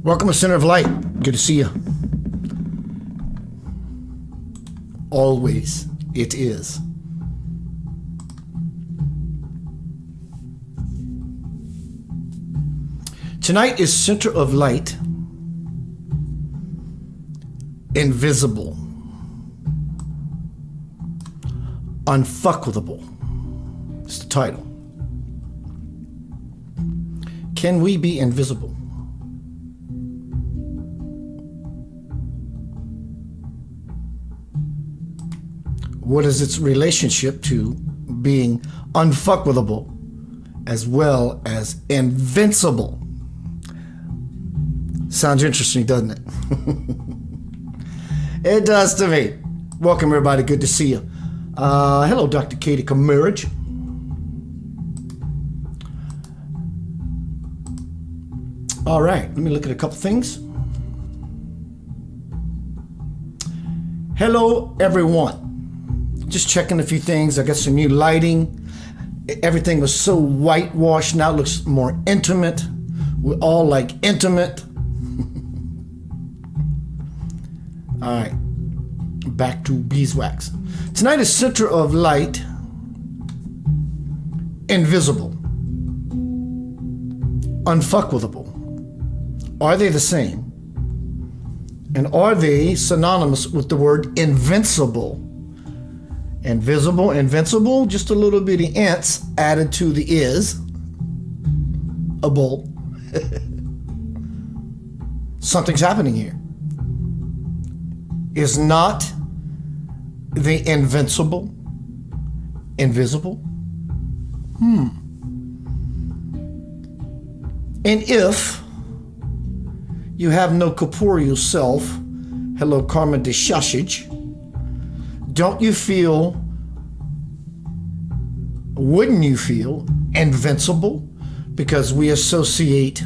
Welcome to Center of Light. Good to see you. Always it is. Tonight is Center of Light, Invisible, Unfuckwithable. It's the title. Can we be invisible? What is its relationship to being unfuckwithable as well as invincible? Sounds interesting, doesn't it? It does to me. Welcome, everybody. Good to see you. Hello, Dr. Katie Kamirage. All right, let me look at a couple things. Hello, everyone. Just checking a few things. I got some new lighting. Everything was so whitewashed. Now it looks more intimate. We're all like intimate. All right. Back to beeswax. Tonight is Center of Light, Invisible, Unfuckwithable. Are they the same? And are they synonymous with the word invincible? Invisible, invincible, just a little bitty ants added to the is. A bull. Something's happening here. Is not the invincible invisible? And if you have no corporeal self, hello Karma de Shashage, don't you feel, wouldn't you feel invincible? Because we associate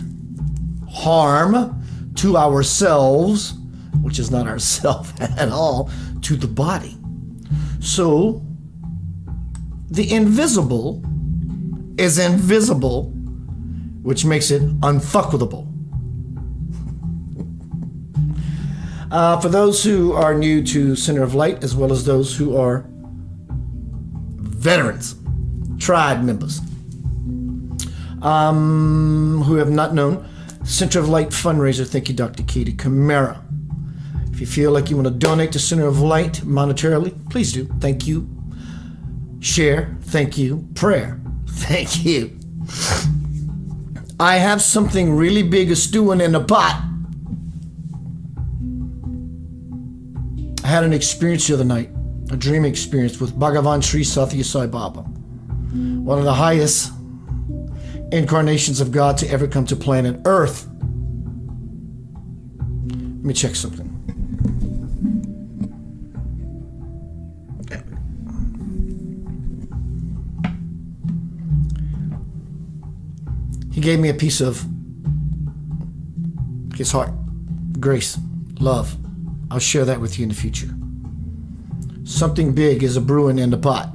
harm to ourselves, which is not ourself at all, to the body. So the invisible is invisible, which makes it unfuckwithable. For those who are new to Center of Light, as well as those who are veterans, tribe members, who have not known, Center of Light fundraiser. Thank you, Dr. Katie Camara. If you feel like you want to donate to Center of Light monetarily, please do. Thank you. Share. Thank you. Prayer. Thank you. I have something really big stewing in the pot. I had an experience the other night, a dream experience with Bhagavan Sri Satya Sai Baba, one of the highest incarnations of God to ever come to planet Earth. Let me check something. He gave me a piece of His heart, grace, love. I'll share that with you in the future. Something big is a brewing in the pot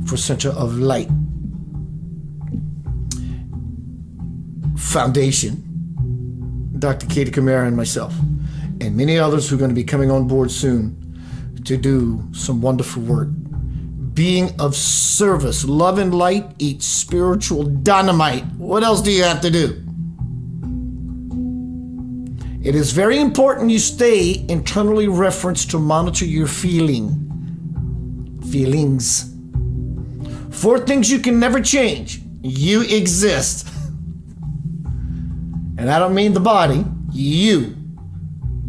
for Center of Light Foundation, Dr. Katie Camara and myself, and many others who are going to be coming on board soon to do some wonderful work. Being of service, love and light eats spiritual dynamite. What else do you have to do? It is very important you stay internally referenced to monitor your feelings. 4 things you can never change. You exist. And I don't mean the body, you.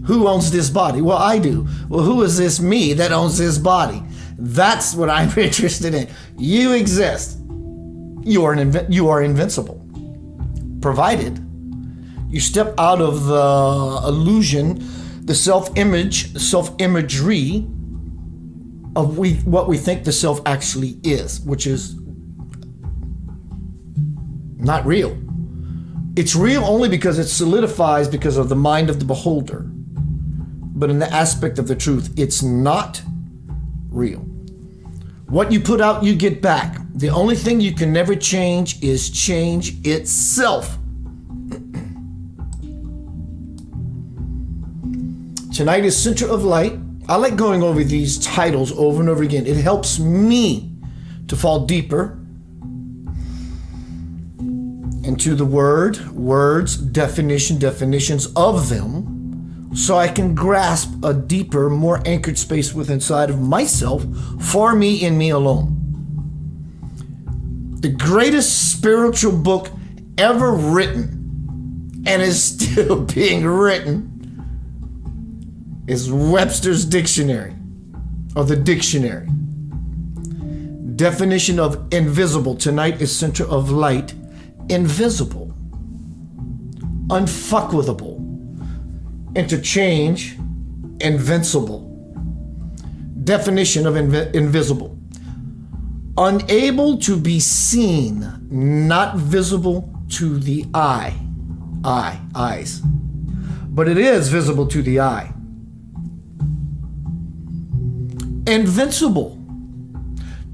Who owns this body? Well, I do. Well, who is this me that owns this body? That's what I'm interested in. You exist. You are invincible. Provided you step out of the illusion, the self-imagery of what we think the self actually is, which is not real. It's real only because it solidifies because of the mind of the beholder. But in the aspect of the truth, it's not real. What you put out, you get back. The only thing you can never change is change itself. Tonight is Center of Light. I like going over these titles over and over again. It helps me to fall deeper into the words, definitions of them, so I can grasp a deeper, more anchored space within inside of myself, for me and me alone. The greatest spiritual book ever written, and is still being written, is Webster's Dictionary, or the dictionary. Definition of invisible. Tonight is Center of Light. Invisible. Unfuckwithable. Interchange. Invincible. Definition of invisible. Unable to be seen, not visible to the eye. Eyes. But it is visible to the eye. Invincible.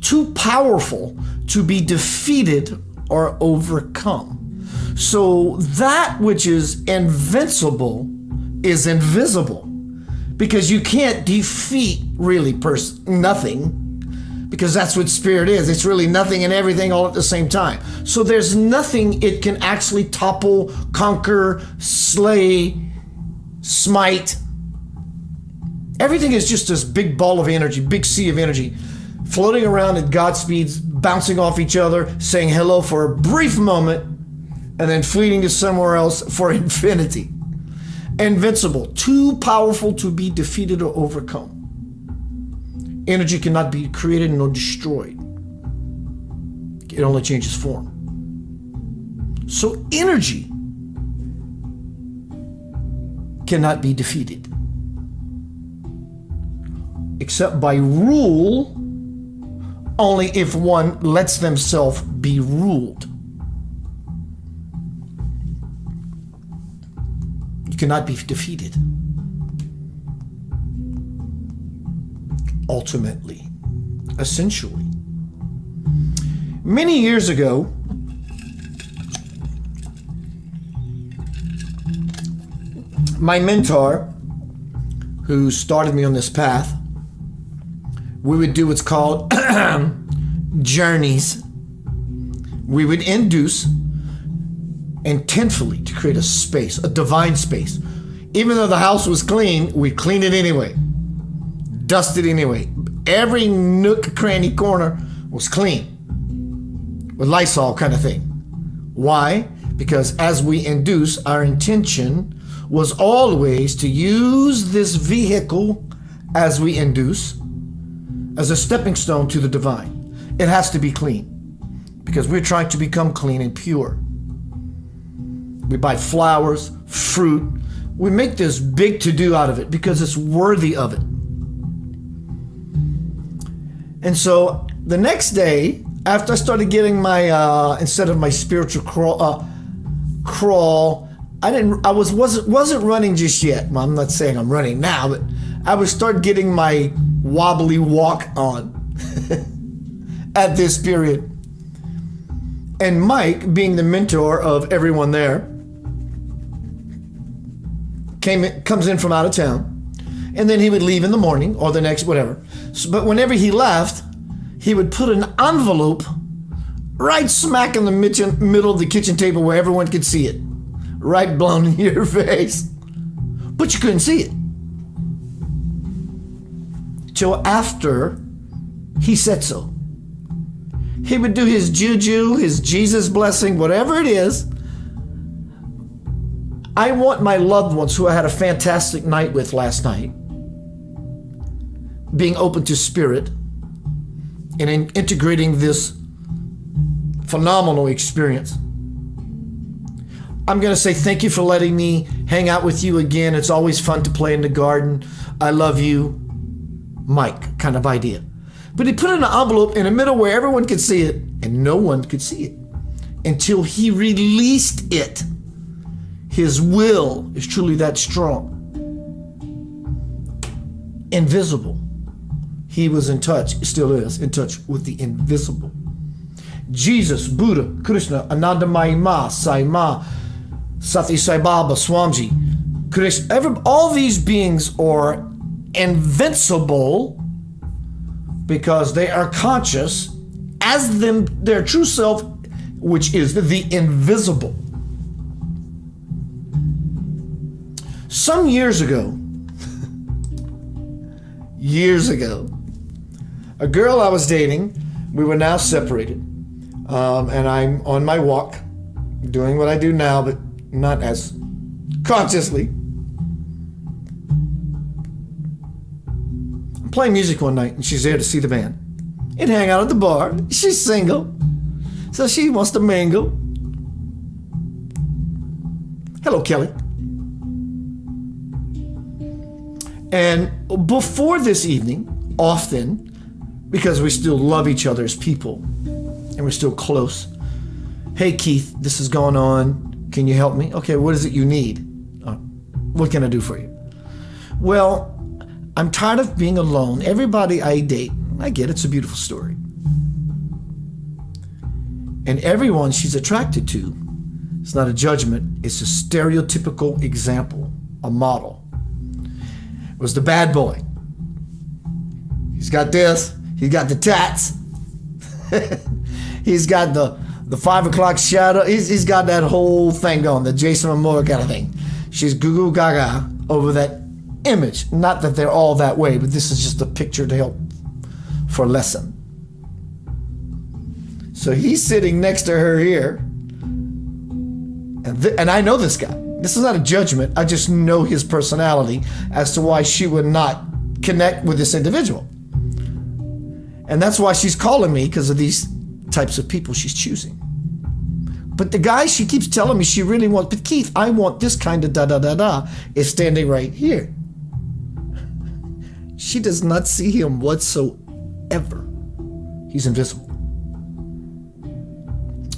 Too powerful to be defeated or overcome. So that which is invincible is invisible, because you can't defeat really nothing, because that's what spirit is. It's really nothing and everything all at the same time. So there's nothing it can actually topple, conquer, slay, smite. Everything is just this big ball of energy, big sea of energy, floating around at Godspeeds, bouncing off each other, saying hello for a brief moment, and then fleeting to somewhere else for infinity. Invincible, too powerful to be defeated or overcome. Energy cannot be created nor destroyed. It only changes form. So energy cannot be defeated, except by rule, only if one lets themselves be ruled. You cannot be defeated. Ultimately, essentially. Many years ago, my mentor, who started me on this path, we would do what's called journeys. We would induce intentfully to create a space, a divine space. Even though the house was clean, we'd clean it anyway, dust it anyway. Every nook, cranny, corner was clean with Lysol kind of thing. Why? Because as we induce, our intention was always to use this vehicle as we induce as a stepping stone to the divine. It has to be clean, because we're trying to become clean and pure. We buy flowers, fruit. We make this big to-do out of it because it's worthy of it. And so the next day, after I started getting my, instead of my spiritual crawl, wasn't running just yet. Well, I'm not saying I'm running now, but I would start getting my wobbly walk on at this period. And Mike, being the mentor of everyone there, comes in from out of town, and then he would leave in the morning or the next whatever. But whenever he left, he would put an envelope right smack in the middle of the kitchen table where everyone could see it, right blown in your face, but you couldn't see it till after he said so. He would do his juju, his Jesus blessing, whatever it is. I want my loved ones who I had a fantastic night with last night, being open to spirit and integrating this phenomenal experience. I'm going to say thank you for letting me hang out with you again. It's always fun to play in the garden. I love you, Mike, kind of idea. But he put it in an envelope in the middle where everyone could see it, and no one could see it until he released it. His will is truly that strong. Invisible. He was in touch, still is, in touch with the invisible. Jesus, Buddha, Krishna, Anandamayi Ma, Sai Ma, Sati Sai Baba, Swamiji, Krishna, all these beings are invincible because they are conscious as their true self, which is the invisible. Some years ago, a girl I was dating, we were now separated, and I'm on my walk, doing what I do now, but not as consciously. I'm playing music one night, and she's there to see the band and hang out at the bar. She's single, so she wants to mingle. Hello, Kelly. And before this evening, often, because we still love each other as people and we're still close, hey Keith, this is going on. Can you help me? Okay, what is it you need? What can I do for you? Well, I'm tired of being alone. Everybody I date, I get it's a beautiful story. And everyone she's attracted to, it's not a judgment, it's a stereotypical example, a model. Was the bad boy. He's got this, he's got the tats, he's got the 5 o'clock shadow, he's got that whole thing going, the Jason Momoa kind of thing. She's goo goo gaga over that image. Not that they're all that way, but this is just a picture to help for a lesson. So he's sitting next to her here, and I know this guy. This is not a judgment. I just know his personality as to why she would not connect with this individual. And that's why she's calling me, because of these types of people she's choosing. But the guy she keeps telling me she really wants, but Keith, I want this kind of da-da-da-da, is standing right here. She does not see him whatsoever. He's invisible.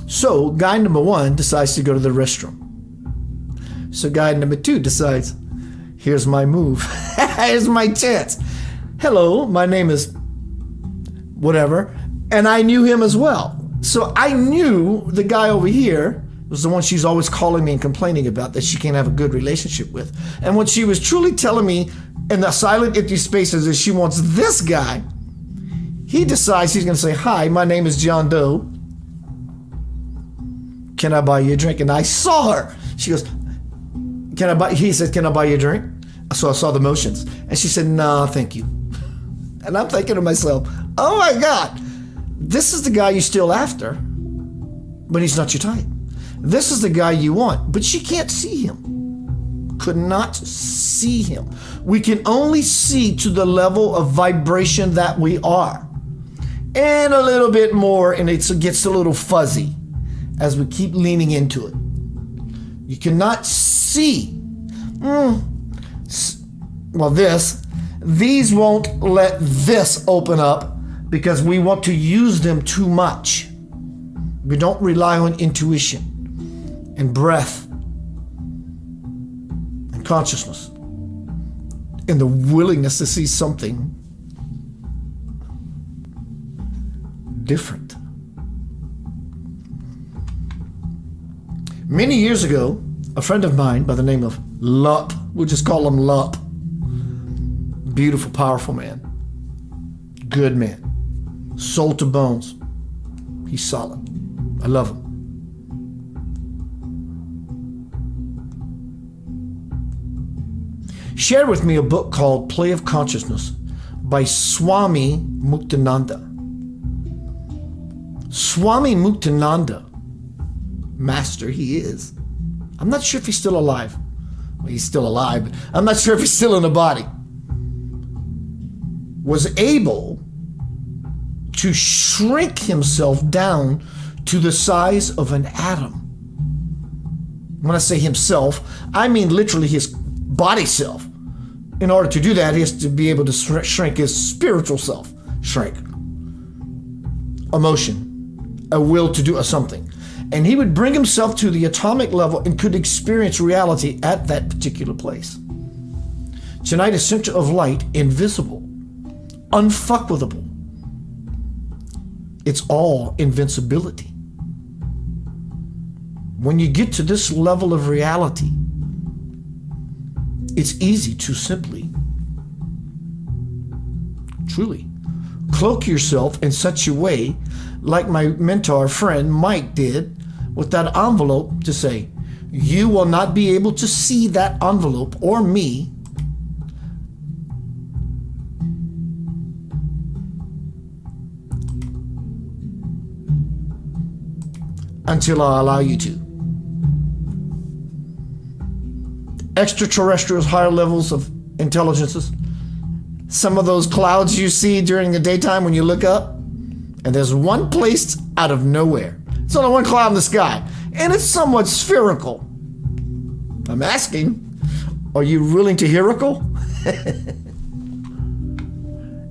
So guy number 1 decides to go to the restroom. So guy number 2 decides, here's my move. Here's my chance. Hello, my name is whatever. And I knew him as well. So I knew the guy over here was the one she's always calling me and complaining about that she can't have a good relationship with. And when she was truly telling me in the silent, empty spaces that she wants this guy, he decides he's going to say, hi, my name is John Doe. Can I buy you a drink? And I saw her. She goes, he said, can I buy you a drink? So I saw the motions. And she said, no, thank you. And I'm thinking to myself, oh my God, this is the guy you're still after, but he's not your type. This is the guy you want, but she can't see him. Could not see him. We can only see to the level of vibration that we are. And a little bit more, and it gets a little fuzzy as we keep leaning into it. You cannot see. Well, these won't let this open up because we want to use them too much. We don't rely on intuition and breath consciousness and the willingness to see something different. Many years ago, a friend of mine by the name of Lup, we'll just call him Lup, beautiful, powerful man, good man, soul to bones. He's solid. I love him. Shared with me a book called Play of Consciousness by Swami Muktananda. Swami Muktananda, master he is. I'm not sure if he's still alive. Well, he's still alive, but I'm not sure if he's still in the body. Was able to shrink himself down to the size of an atom. When I say himself, I mean literally his body self. In order to do that, he has to be able to shrink his spiritual self. Shrink. Emotion. A will to do something. And he would bring himself to the atomic level and could experience reality at that particular place. Tonight, a center of light, invisible, unfuckwithable. It's all invincibility. When you get to this level of reality, it's easy to simply, truly, cloak yourself in such a way, like my mentor friend Mike did, with that envelope to say, you will not be able to see that envelope or me until I allow you to. Extraterrestrials, higher levels of intelligences, some of those clouds you see during the daytime when you look up, and there's one place out of nowhere. It's only one cloud in the sky, and it's somewhat spherical. I'm asking, are you willing to hearical?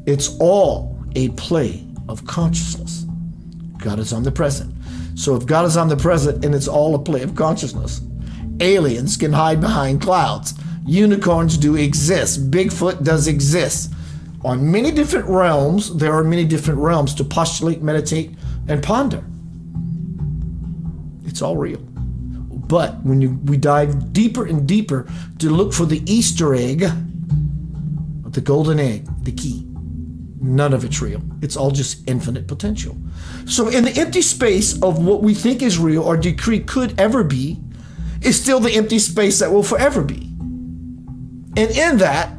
It's all a play of consciousness. God is omnipresent. So if God is omnipresent and it's all a play of consciousness, aliens can hide behind clouds. Unicorns do exist. Bigfoot does exist. On many different realms, there are many different realms to postulate, meditate, and ponder. It's all real. But when we dive deeper and deeper to look for the Easter egg, the golden egg, the key, none of it's real. It's all just infinite potential. So in the empty space of what we think is real or decree could ever be, is still the empty space that will forever be. And in that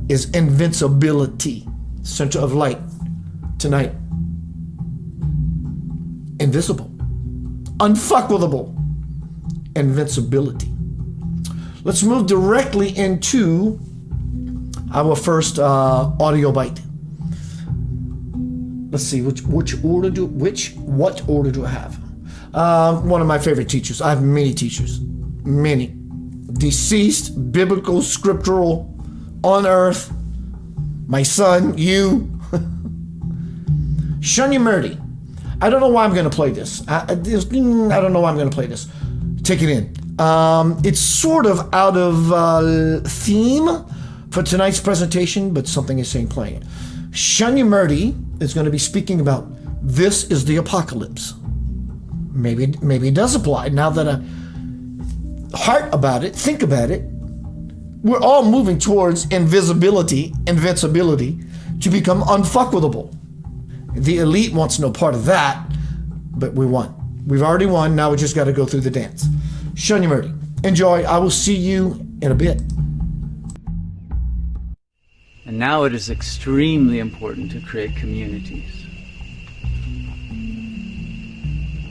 is invincibility, center of light tonight. Invisible, unfuckwithable, invincibility. Let's move directly into our first audio bite. Let's see, what order do I have? One of my favorite teachers. I have many teachers, many. Deceased, biblical, scriptural, on earth. My son, you. Shunyamurti. I don't know why I'm going to play this. I don't know why I'm going to play this. Take it in. It's sort of out of theme for tonight's presentation, but something is saying playing it. Shunyamurti is going to be speaking about this is the apocalypse. Maybe it does apply. Now that I heart about it, think about it, we're all moving towards invincibility, to become unfuckwithable. The elite wants no part of that, but we won. We've already won. Now we just got to go through the dance. Shunyamurti, enjoy. I will see you in a bit. And now it is extremely important to create communities.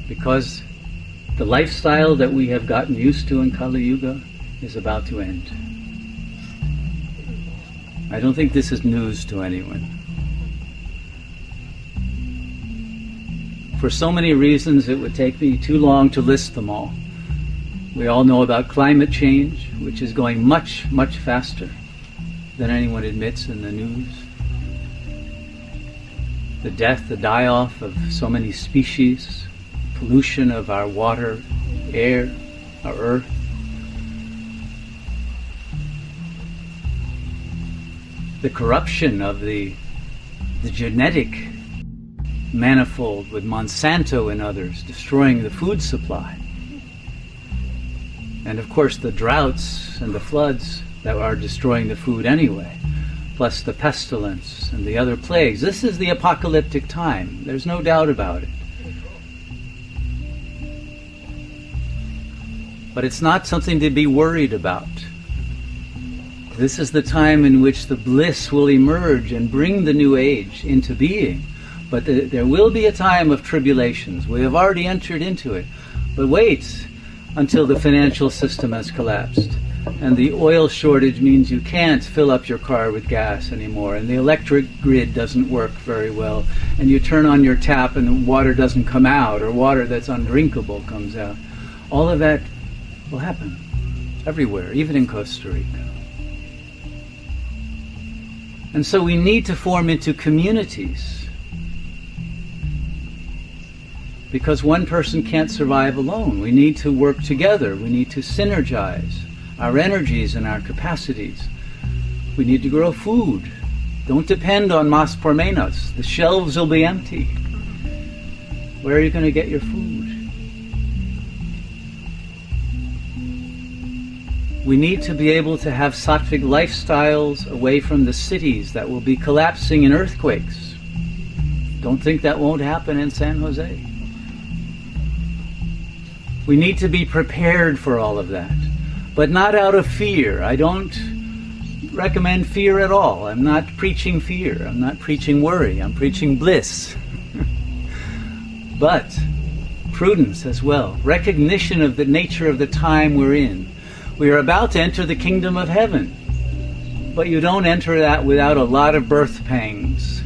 Because the lifestyle that we have gotten used to in Kali Yuga is about to end. I don't think this is news to anyone. For so many reasons, it would take me too long to list them all. We all know about climate change, which is going much, much faster than anyone admits in the news. The death, the die-off of so many species, pollution of our water, air, our earth. the corruption of the genetic manifold with Monsanto and others destroying the food supply. And of course the droughts and the floods that are destroying the food anyway, plus the pestilence and the other plagues. This is the apocalyptic time. There's no doubt about it. But it's not something to be worried about. This is the time in which the bliss will emerge and bring the new age into being. But there will be a time of tribulations. We have already entered into it. But wait until the financial system has collapsed. And the oil shortage means you can't fill up your car with gas anymore. And the electric grid doesn't work very well. And you turn on your tap and the water doesn't come out, or water that's undrinkable comes out. All of that will happen everywhere, even in Costa Rica. And so we need to form into communities, because one person can't survive alone. We need to work together. We need to synergize our energies and our capacities. We need to grow food. Don't depend on mas por menos. The shelves will be empty. Where are you going to get your food? We need to be able to have sattvic lifestyles away from the cities that will be collapsing in earthquakes. Don't think that won't happen in San Jose. We need to be prepared for all of that, but not out of fear. I don't recommend fear at all. I'm not preaching fear. I'm not preaching worry. I'm preaching bliss. But prudence as well. Recognition of the nature of the time we're in. We are about to enter the kingdom of heaven, but you don't enter that without a lot of birth pangs.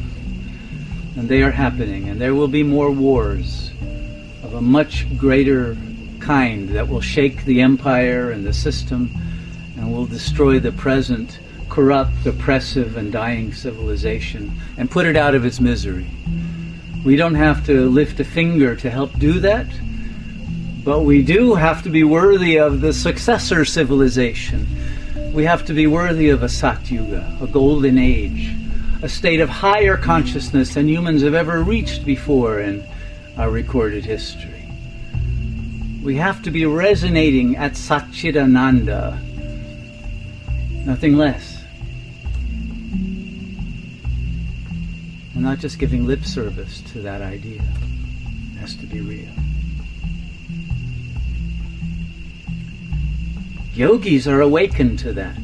And they are happening, and there will be more wars of a much greater kind that will shake the empire and the system and will destroy the present corrupt, oppressive, and dying civilization and put it out of its misery. We don't have to lift a finger to help do that, but we do have to be worthy of the successor civilization. We have to be worthy of a Sat Yuga, a golden age, a state of higher consciousness than humans have ever reached before in our recorded history. We have to be resonating at Satchidananda, nothing less. And not just giving lip service to that idea. It has to be real. Yogis are awakened to that.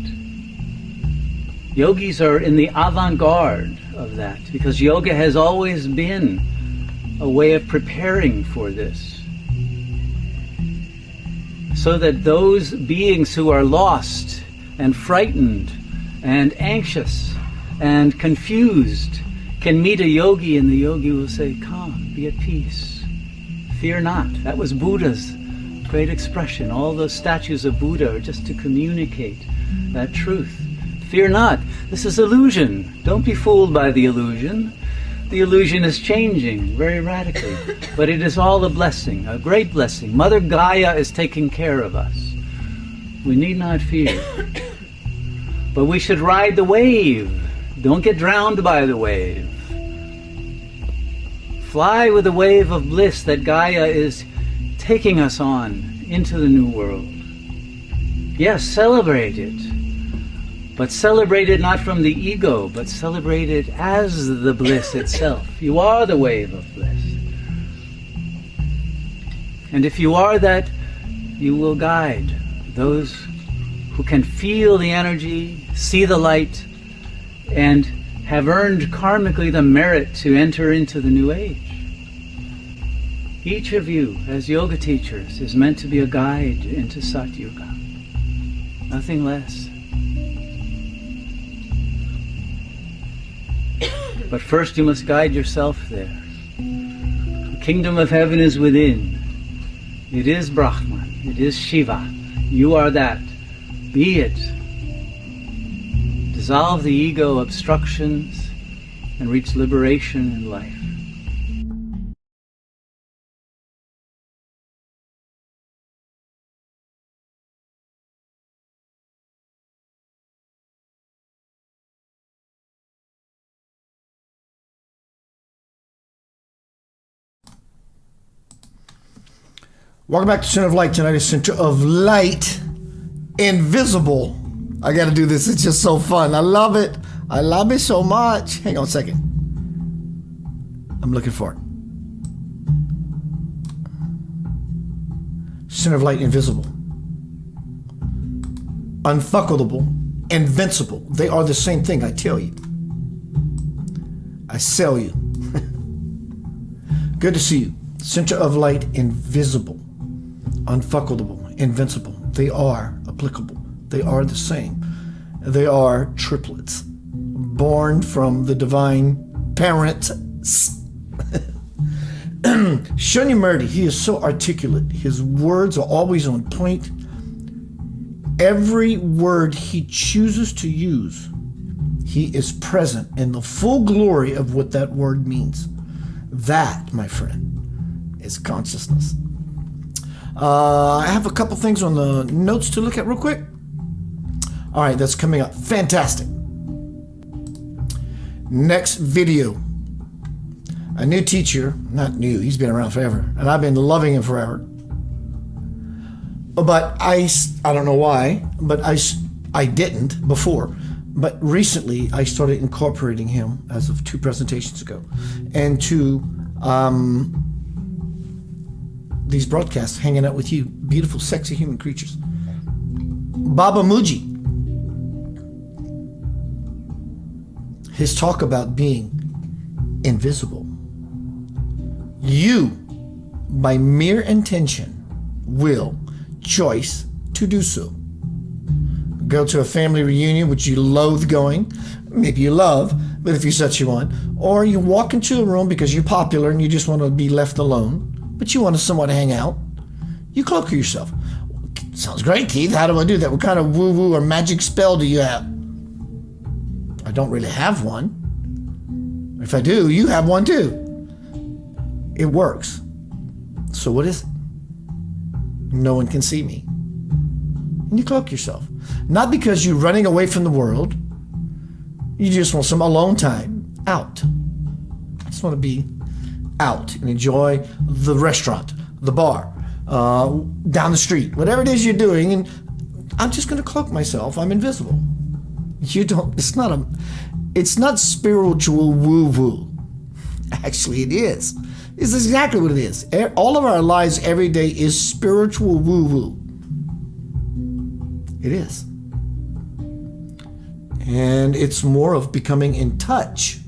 Yogis are in the avant-garde of that, because yoga has always been a way of preparing for this. So that those beings who are lost and frightened and anxious and confused can meet a yogi, and the yogi will say, "Come, be at peace. Fear not." That was Buddha's great expression. All those statues of Buddha are just to communicate that truth. Fear not. This is illusion. Don't be fooled by the illusion. The illusion is changing very radically. But it is all a blessing, a great blessing. Mother Gaia is taking care of us. We need not fear. But we should ride the wave. Don't get drowned by the wave. Fly with the wave of bliss that Gaia is taking us on into the new world. Yes, celebrate it. But celebrate it not from the ego, but celebrate it as the bliss itself. You are the wave of bliss. And if you are that, you will guide those who can feel the energy, see the light, and have earned karmically the merit to enter into the new age. Each of you, as yoga teachers, is meant to be a guide into Sat Yuga. Nothing less. But first you must guide yourself there. The kingdom of heaven is within. It is Brahman. It is Shiva. You are that. Be it. Dissolve the ego obstructions and reach liberation in life. Welcome back to Center of Light. Tonight is Center of Light, Invisible. I got to do this. It's just so fun. I love it. I love it so much. Hang on a second. I'm looking for it. Center of Light, Invisible. Unfuckwithable, invincible. They are the same thing, I tell you. I sell you. Good to see you. Center of Light, invisible, unfuckwithable, invincible. They are applicable. They are the same. They are triplets, born from the divine parents. Shunya Murdy, he is so articulate. His words are always on point. Every word he chooses to use, he is present in the full glory of what that word means. That, my friend, is consciousness. I have a couple things on the notes to look at real quick. All right, that's coming up. Fantastic. Next video. A new teacher, not new, he's been around forever, and I've been loving him forever. But I don't know why, but I didn't before. But recently, I started incorporating him as of 2 presentations ago into these broadcasts, hanging out with you, beautiful, sexy human creatures. Baba Muji, his talk about being invisible. You, by mere intention, will, choice to do so. Go to a family reunion which you loathe going, maybe you love, but if you such you want, or you walk into a room because you're popular and you just want to be left alone, but you want to somewhat hang out, you cloak yourself. Sounds great, Keith. How do I do that? What kind of woo-woo or magic spell do you have? I don't really have one. If I do, you have one too. It works. So what is it? No one can see me. And you cloak yourself. Not because you're running away from the world. You just want some alone time. Out. I just want to be out and enjoy the restaurant, the bar, down the street, whatever it is you're doing, and I'm just going to cloak myself. I'm invisible. You don't, it's not spiritual woo-woo. Actually, it is. It's exactly what it is. All of our lives every day is spiritual woo-woo. It is. And it's more of becoming in touch,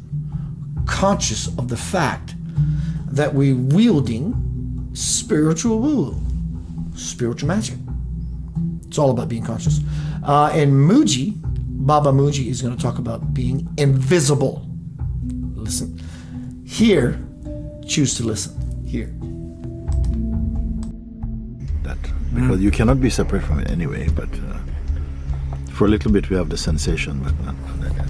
conscious of the fact that we're wielding spiritual woo, spiritual magic. It's all about being conscious. And Muji, Baba Muji, is going to talk about being invisible. Listen. Here, choose to listen. Here. That because you cannot be separate from it anyway, but for a little bit we have the sensation, but not for that.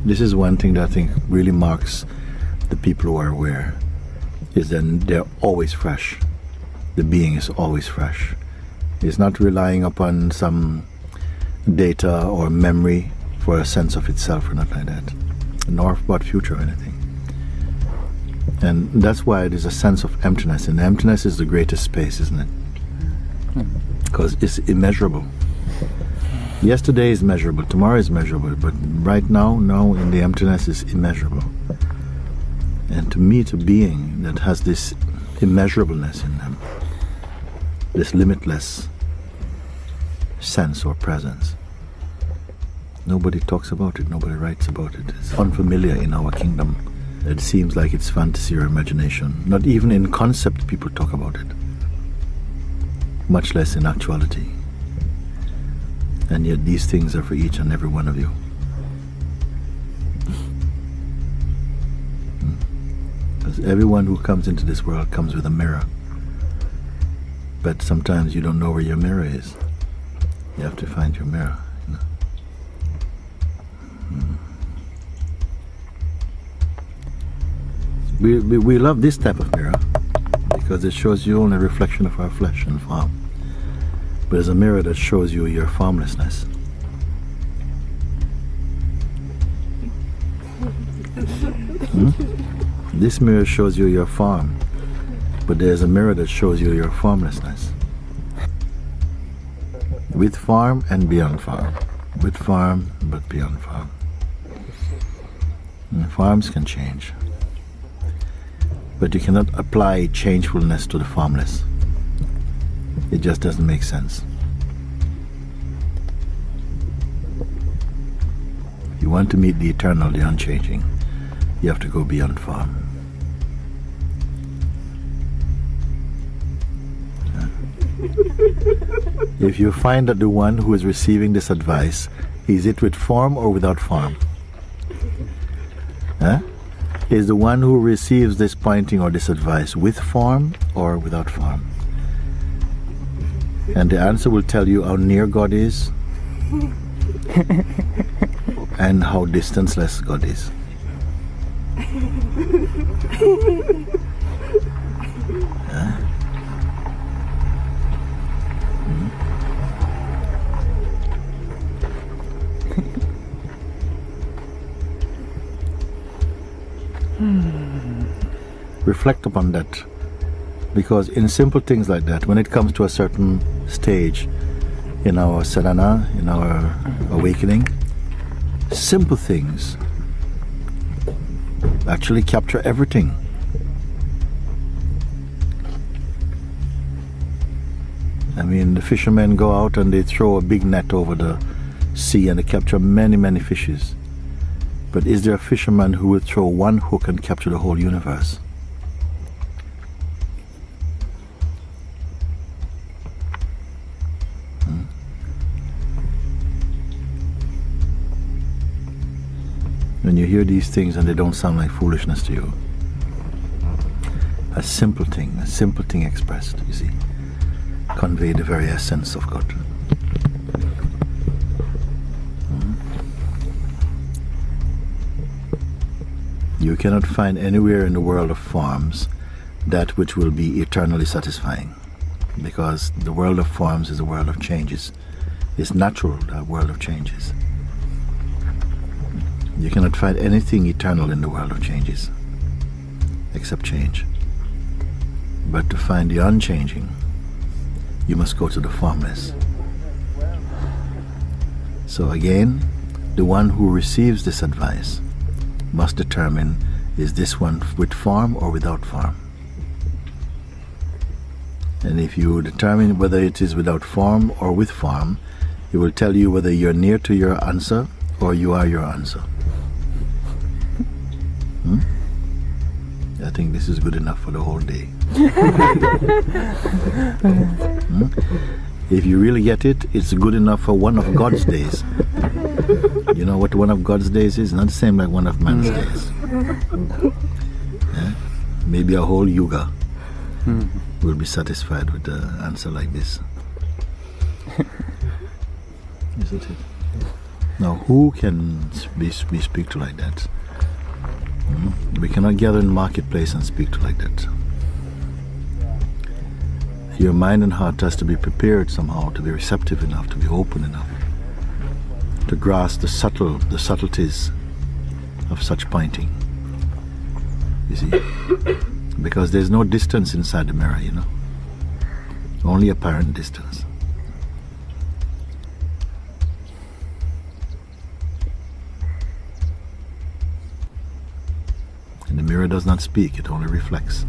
This is one thing that I think really marks the people who are aware, is that they're always fresh. The being is always fresh. It's not relying upon some data or memory for a sense of itself or nothing like that, nor about future or anything. And that's why there's a sense of emptiness, and emptiness is the greatest space, isn't it? Because it's immeasurable. Yesterday is measurable, tomorrow is measurable, but right now in the emptiness is immeasurable. And to meet a being that has this immeasurableness in them, this limitless sense or presence, nobody talks about it, nobody writes about it. It's unfamiliar in our kingdom. It seems like it's fantasy or imagination. Not even in concept people talk about it, much less in actuality. And yet these things are for each and every one of you. Because everyone who comes into this world comes with a mirror. But sometimes you don't know where your mirror is. You have to find your mirror. We love this type of mirror because it shows you only a reflection of our flesh and form. But it's a mirror that shows you your formlessness. This mirror shows you your form. But there's a mirror that shows you your formlessness. With form and beyond form. With form but beyond form. And forms can change. But you cannot apply changefulness to the formless. It just doesn't make sense. If you want to meet the eternal, the unchanging, you have to go beyond form. If you find that the one who is receiving this advice, is it with form or without form? Is the one who receives this pointing or this advice with form or without form? And the answer will tell you how near God is and how distanceless God is. Reflect upon that, because in simple things like that, when it comes to a certain stage in our sadhana, in our awakening, simple things actually capture everything. I mean, the fishermen go out and they throw a big net over the sea and they capture many, many fishes. But is there a fisherman who would throw one hook and capture the whole universe? When you hear these things and they don't sound like foolishness to you, a simple thing expressed, you see, convey the very essence of God. You cannot find anywhere in the world of forms that which will be eternally satisfying, because the world of forms is a world of changes. It's natural, that world of changes. You cannot find anything eternal in the world of changes, except change. But to find the unchanging, you must go to the formless. So again, the one who receives this advice must determine, is this one with form or without form? And if you determine whether it is without form or with form, it will tell you whether you're near to your answer or you are your answer. I think this is good enough for the whole day. If you really get it, it's good enough for one of God's days. You know what one of God's days is? Not the same like one of man's days. Maybe a whole yuga will be satisfied with the answer like this. Isn't it? Now, who can we speak to like that? We cannot gather in the marketplace and speak to like that. Your mind and heart has to be prepared somehow, to be receptive enough, to be open enough, to grasp the subtleties of such pointing. You see? Because there's no distance inside the mirror, you know. Only apparent distance. And the mirror does not speak, it only reflects.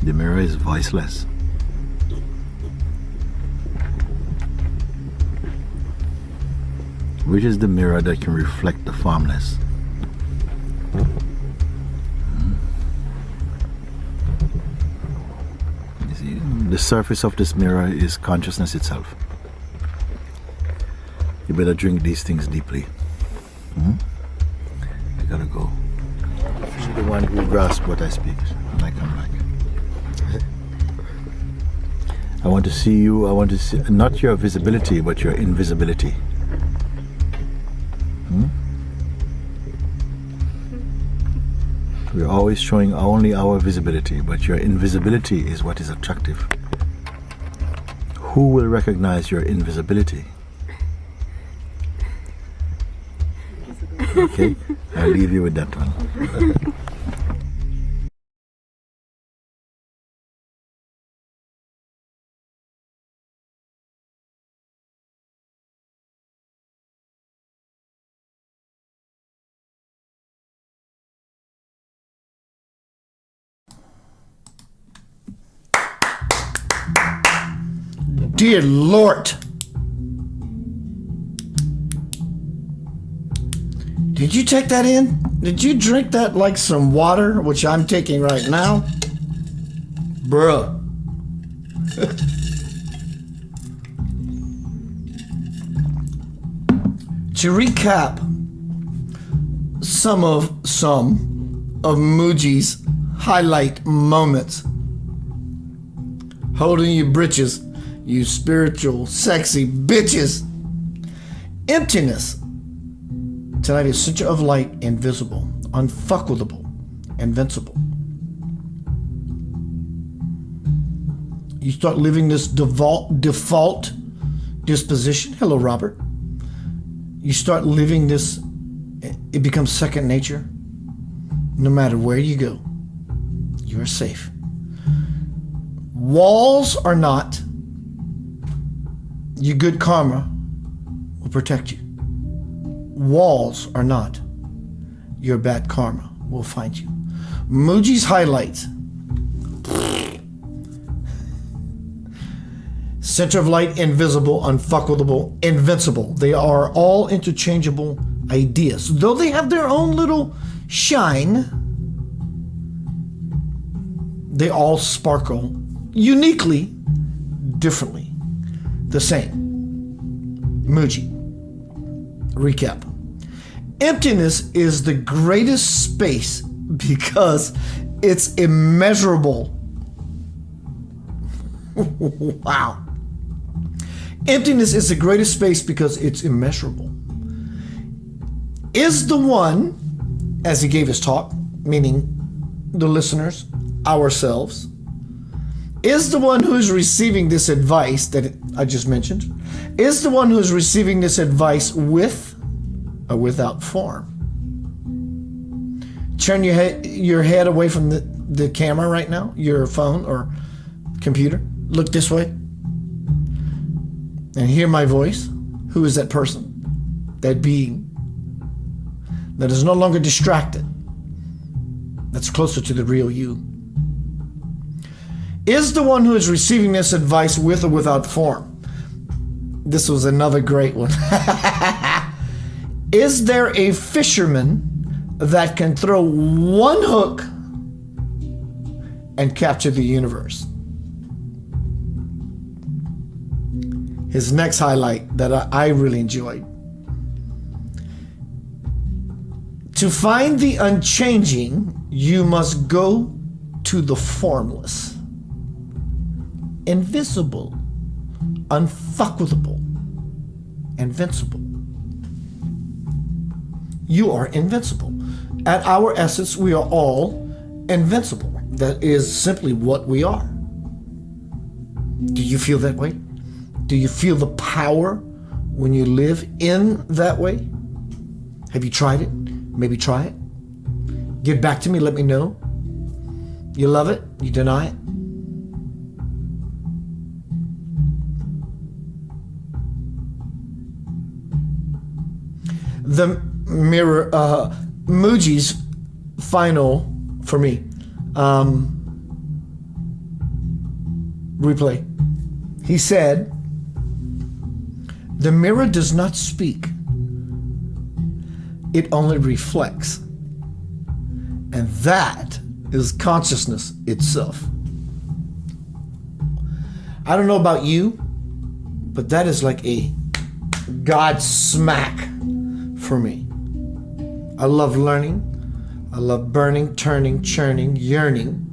The mirror is voiceless. Which is the mirror that can reflect the formless? You see, the surface of this mirror is consciousness itself. You better drink these things deeply. I gotta go. You're the one who grasps what I speak when I come back. I want to see you, I want to see, not your visibility, but your invisibility. We're always showing only our visibility, but your invisibility is what is attractive. Who will recognize your invisibility? Okay? I'll leave you with that one. Dear Lord. Did you take that in? Did you drink that like some water, which I'm taking right now? Bruh. To recap some of Mooji's highlight moments. Holding your britches, you spiritual, sexy bitches. Emptiness. Tonight is center of light, invisible, unfuckwithable, invincible. You start living this default disposition. Hello, Robert. You start living this, it becomes second nature. No matter where you go, you are safe. Walls are not. Your good karma will protect you. Walls are not. Your bad karma will find you. Mooji's highlights. Center of light, invisible, unfuckwithable, invincible. They are all interchangeable ideas. Though they have their own little shine, they all sparkle uniquely, differently, the same. Mooji. Recap. Emptiness is the greatest space because it's immeasurable. Wow. Emptiness is the greatest space because it's immeasurable. Is the one, as he gave his talk, meaning the listeners, ourselves, is the one who is receiving this advice that I just mentioned, is the one who is receiving this advice with or without form. Turn your head away from the camera right now, your phone or computer. Look this way and hear my voice. Who is that person, that being that is no longer distracted, that's closer to the real you? Is the one who is receiving this advice with or without form? This was another great one. Is there a fisherman that can throw one hook and capture the universe? His next highlight that I really enjoyed. To find the unchanging, you must go to the formless. Invisible, unfuckwithable, invincible. You are invincible. At our essence, we are all invincible. That is simply what we are. Do you feel that way? Do you feel the power when you live in that way? Have you tried it? Maybe try it. Get back to me, let me know. You love it? You deny it? The mirror, Mooji's final, for me, replay. He said, the mirror does not speak. It only reflects. And that is consciousness itself. I don't know about you, but that is like a God smack for me. I love learning. I love burning, turning, churning, yearning.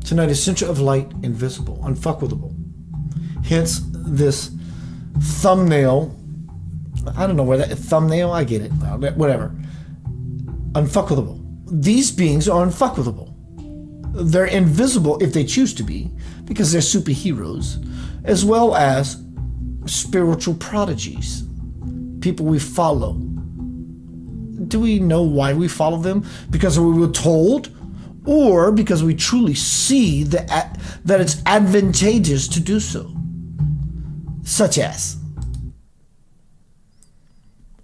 Tonight is center of light, invisible, unfuckwithable. Hence this thumbnail. I don't know where that thumbnail, I get it. Whatever. Unfuckwithable. These beings are unfuckwithable. They're invisible if they choose to be, because they're superheroes, as well as spiritual prodigies. people we follow. Do we know why we follow them? Because we were told, or because we truly see that it's advantageous to do so? Such as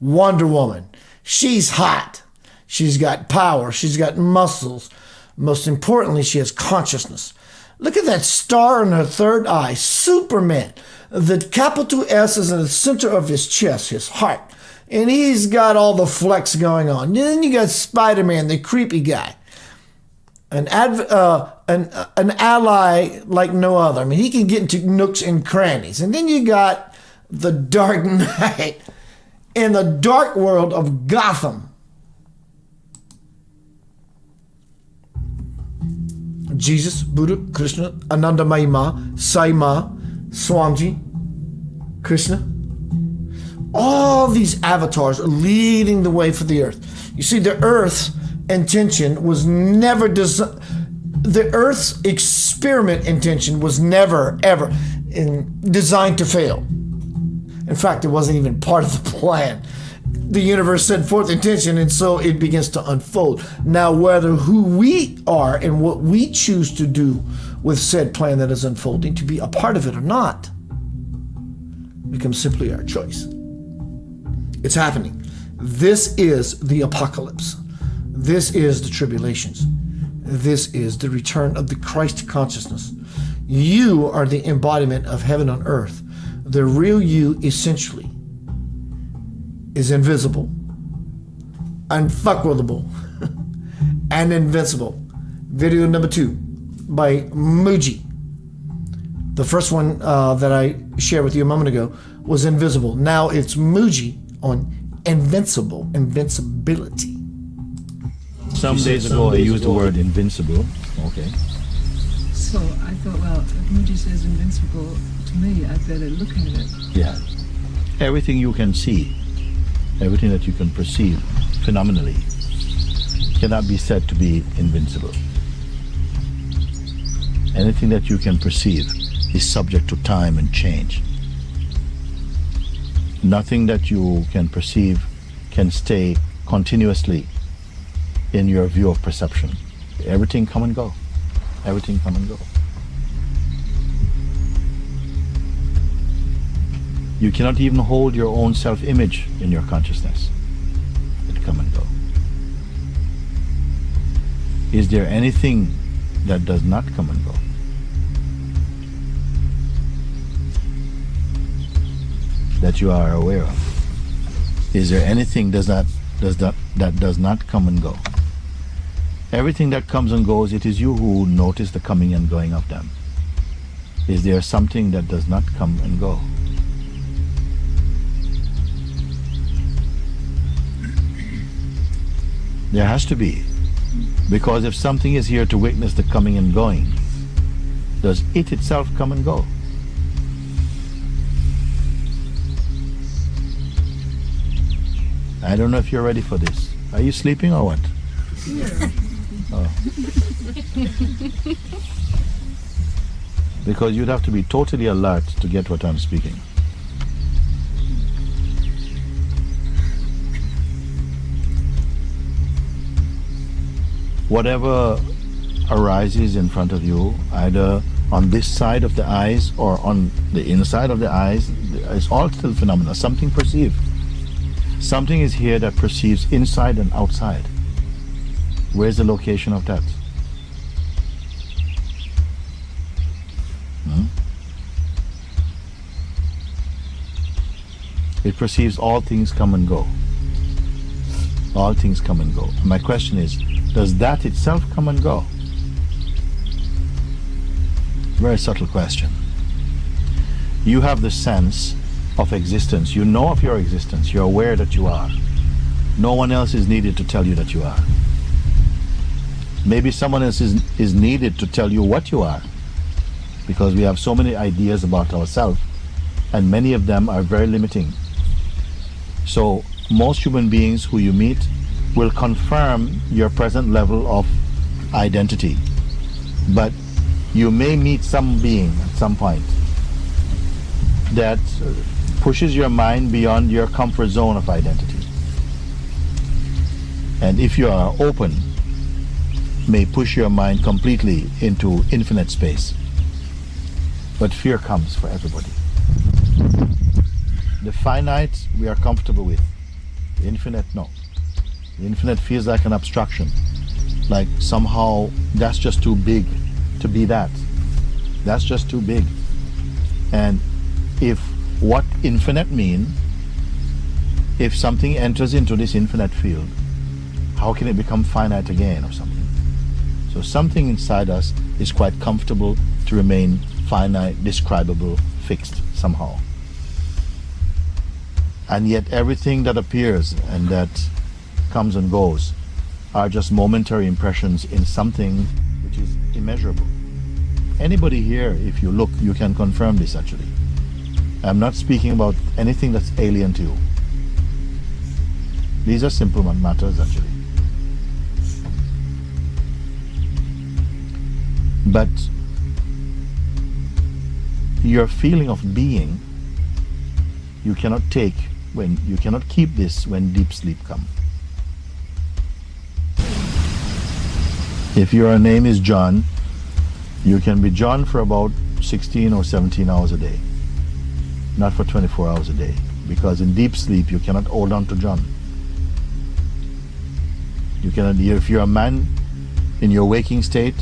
Wonder Woman. She's hot. She's got power. She's got muscles. Most importantly, she has consciousness. Look at that star in her third eye. Superman. The capital S is in the center of his chest, his heart. And he's got all the flex going on. Then you got Spider-Man, the creepy guy. An ally like no other. I mean, he can get into nooks and crannies. And then you got the Dark Knight in the dark world of Gotham. Jesus, Buddha, Krishna, Anandamayima, Saima, Swamiji, Krishna. All these avatars are leading the way for the earth. You see, the earth's intention was never designed. The earth's experiment intention was never, ever designed to fail. In fact, it wasn't even part of the plan. The universe set forth intention, and so it begins to unfold. Now, whether who we are and what we choose to do with said plan that is unfolding, to be a part of it or not, becomes simply our choice. It's happening. This is the apocalypse. This is the tribulations. This is the return of the Christ consciousness. You are the embodiment of heaven on earth. The real you, essentially, is invisible, unfuckwithable, and invincible. Video number 2 by Muji. The first one that I shared with you a moment ago was invisible. Now it's Muji on invincibility. Some days ago I used the word invincible. Okay. So I thought, well, if Muji says invincible, to me, I better look at it. Yeah. Everything you can see, everything that you can perceive phenomenally, cannot be said to be invincible. Anything that you can perceive is subject to time and change. Nothing that you can perceive can stay continuously in your view of perception. Everything come and go. Everything come and go. You cannot even hold your own self-image in your consciousness. It come and go. Is there anything that does not come and go? That you are aware of? Is there anything that does not come and go? Everything that comes and goes, it is you who notice the coming and going of them. Is there something that does not come and go? There has to be. Because if something is here to witness the coming and going, does it itself come and go? I don't know if you're ready for this. Are you sleeping or what? Yeah. Oh. Because you'd have to be totally alert to get what I'm speaking. Whatever arises in front of you, either on this side of the eyes or on the inside of the eyes, it's all still phenomena, something perceived. Something is here that perceives inside and outside. Where's the location of that? It perceives all things come and go. All things come and go. My question is, does that itself come and go? Very subtle question. You have the sense of existence. You know of your existence. You're aware that you are. No one else is needed to tell you that you are. Maybe someone else is needed to tell you what you are, because we have so many ideas about ourselves, and many of them are very limiting. So most human beings who you meet will confirm your present level of identity, but you may meet some being at some point that pushes your mind beyond your comfort zone of identity. And if you are open, may push your mind completely into infinite space. But fear comes for everybody. The finite we are comfortable with. The infinite, no. The infinite feels like an abstraction. Like somehow that's just too big to be that. That's just too big. And if what infinite mean, if something enters into this infinite field, how can it become finite again or something? So something inside us is quite comfortable to remain finite, describable, fixed somehow. And yet everything that appears and that comes and goes are just momentary impressions in something which is immeasurable. Anybody here, if you look, you can confirm this actually. I'm not speaking about anything that's alien to you. These are simple matters actually. But your feeling of being, you cannot take when you cannot keep this when deep sleep comes. If your name is John, you can be John for about 16 or 17 hours a day, not for 24 hours a day, because in deep sleep you cannot hold on to John. You cannot. If you're a man in your waking state,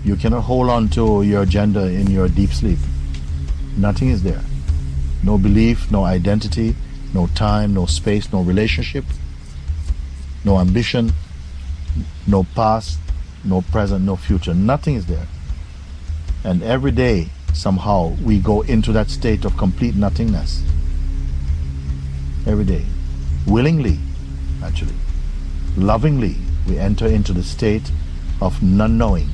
you cannot hold on to your gender in your deep sleep. Nothing is there. No belief, no identity, no time, no space, no relationship, no ambition, no past, no present, no future. Nothing is there. And every day, somehow, we go into that state of complete nothingness. Every day. Willingly, actually. Lovingly, we enter into the state of non-knowing.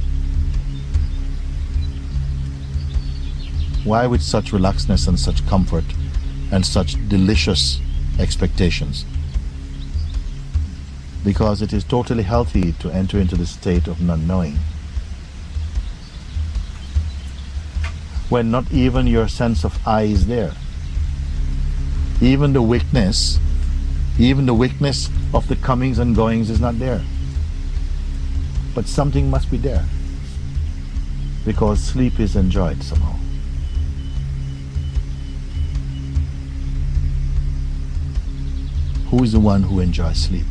Why with such relaxedness and such comfort and such delicious expectations? Because it is totally healthy to enter into the state of non-knowing. When not even your sense of I is there. Even the weakness of the comings and goings is not there. But something must be there. Because sleep is enjoyed somehow. Who is the one who enjoys sleep?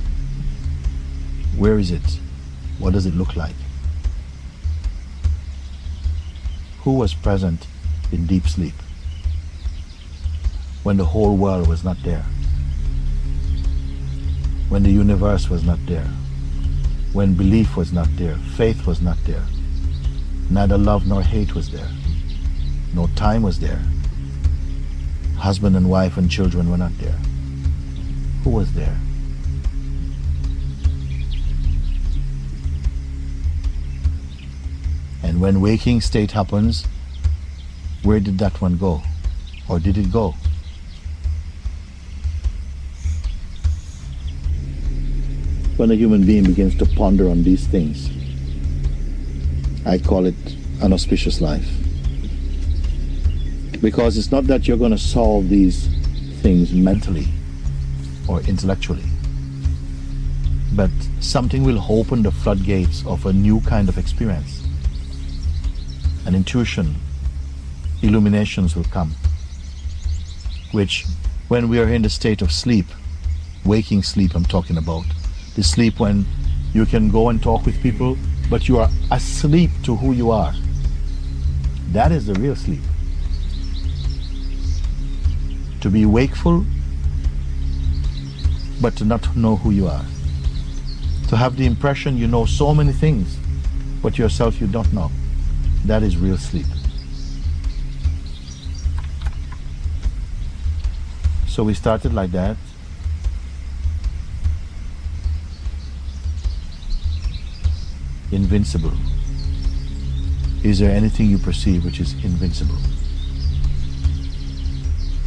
Where is it? What does it look like? Who was present in deep sleep when the whole world was not there? When the universe was not there? When belief was not there? Faith was not there? Neither love nor hate was there. No time was there. Husband and wife and children were not there. Who was there? And when waking state happens, where did that one go? Or did it go? When a human being begins to ponder on these things, I call it an auspicious life. Because it's not that you're going to solve these things mentally or intellectually, but something will open the floodgates of a new kind of experience. An intuition, illuminations will come, which when we are in the state of sleep, waking sleep I'm talking about, the sleep when you can go and talk with people, but you are asleep to who you are. That is the real sleep. To be wakeful, but to not know who you are. To have the impression you know so many things, but yourself you don't know. That is real sleep. So we started like that. Invincible. Is there anything you perceive which is invincible?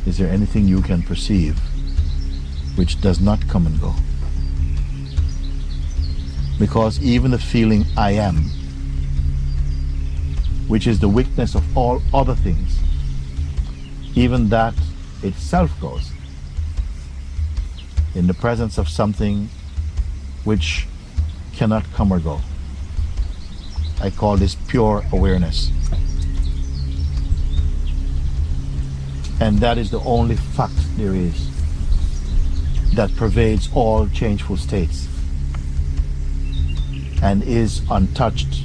Is there anything you can perceive which does not come and go? Because even the feeling I am, which is the weakness of all other things, even that itself goes. In the presence of something which cannot come or go. I call this pure awareness. And that is the only fact there is that pervades all changeful states and is untouched,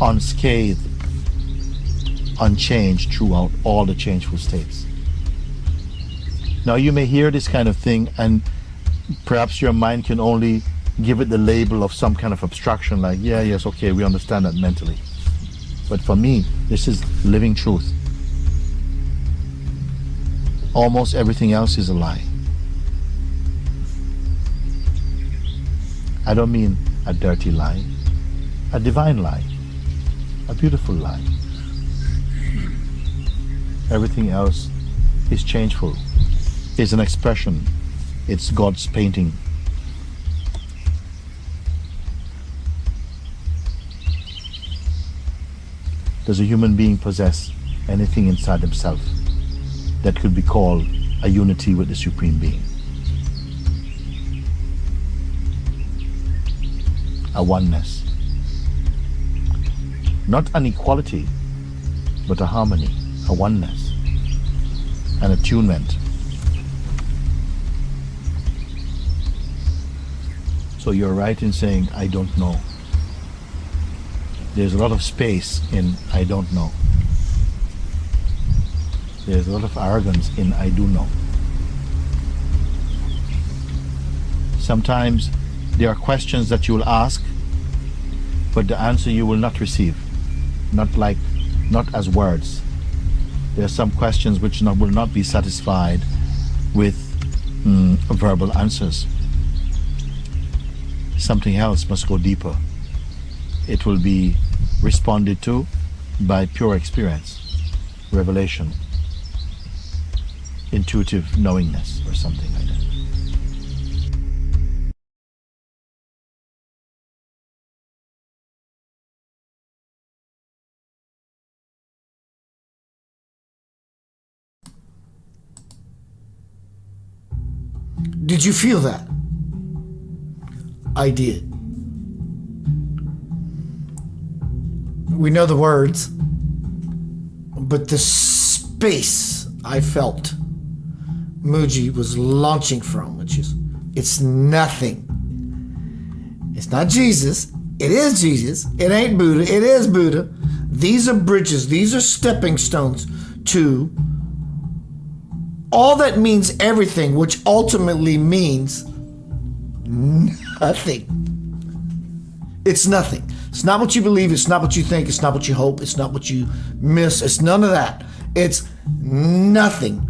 unscathed, unchanged throughout all the changeful states. Now you may hear this kind of thing and perhaps your mind can only give it the label of some kind of abstraction like, yeah, yes, okay, we understand that mentally. But for me, this is living truth. Almost everything else is a lie. I don't mean a dirty lie, a divine lie, a beautiful lie. Everything else is changeful, is an expression, it's God's painting. Does a human being possess anything inside himself that could be called a unity with the Supreme Being? A oneness. Not an equality, but a harmony, a oneness, an attunement. So you're right in saying, I don't know. There's a lot of space in I don't know. There's a lot of arrogance in I do know. Sometimes there are questions that you will ask, but the answer you will not receive. Not as words. There are some questions which will not be satisfied with verbal answers. Something else must go deeper. It will be responded to by pure experience, revelation, intuitive knowingness, or something like that. Did you feel that? I did. We know the words, but the space I felt Mooji was launching from, which is, it's nothing. It's not Jesus. It is Jesus. It ain't Buddha. It is Buddha. These are bridges. These are stepping stones to all that means everything, which ultimately means nothing. It's nothing. It's not what you believe. It's not what you think. It's not what you hope. It's not what you miss. It's none of that. It's nothing.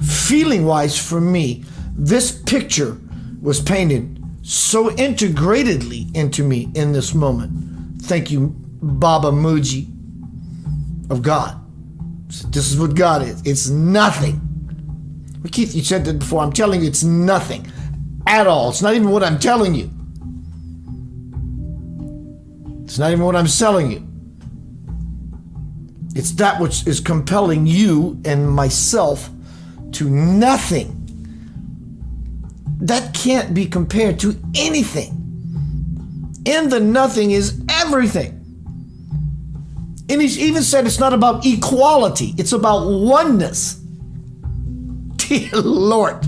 Feeling-wise, for me, this picture was painted so integratedly into me in this moment. Thank you, Baba Mooji of God. This is what God is. It's nothing. Well, Keith, you said that before. I'm telling you, it's nothing at all. It's not even what I'm telling you. It's not even what I'm selling you. It's that which is compelling you and myself to nothing. That can't be compared to anything. In the nothing is everything. And he's even said it's not about equality. It's about oneness. Dear Lord.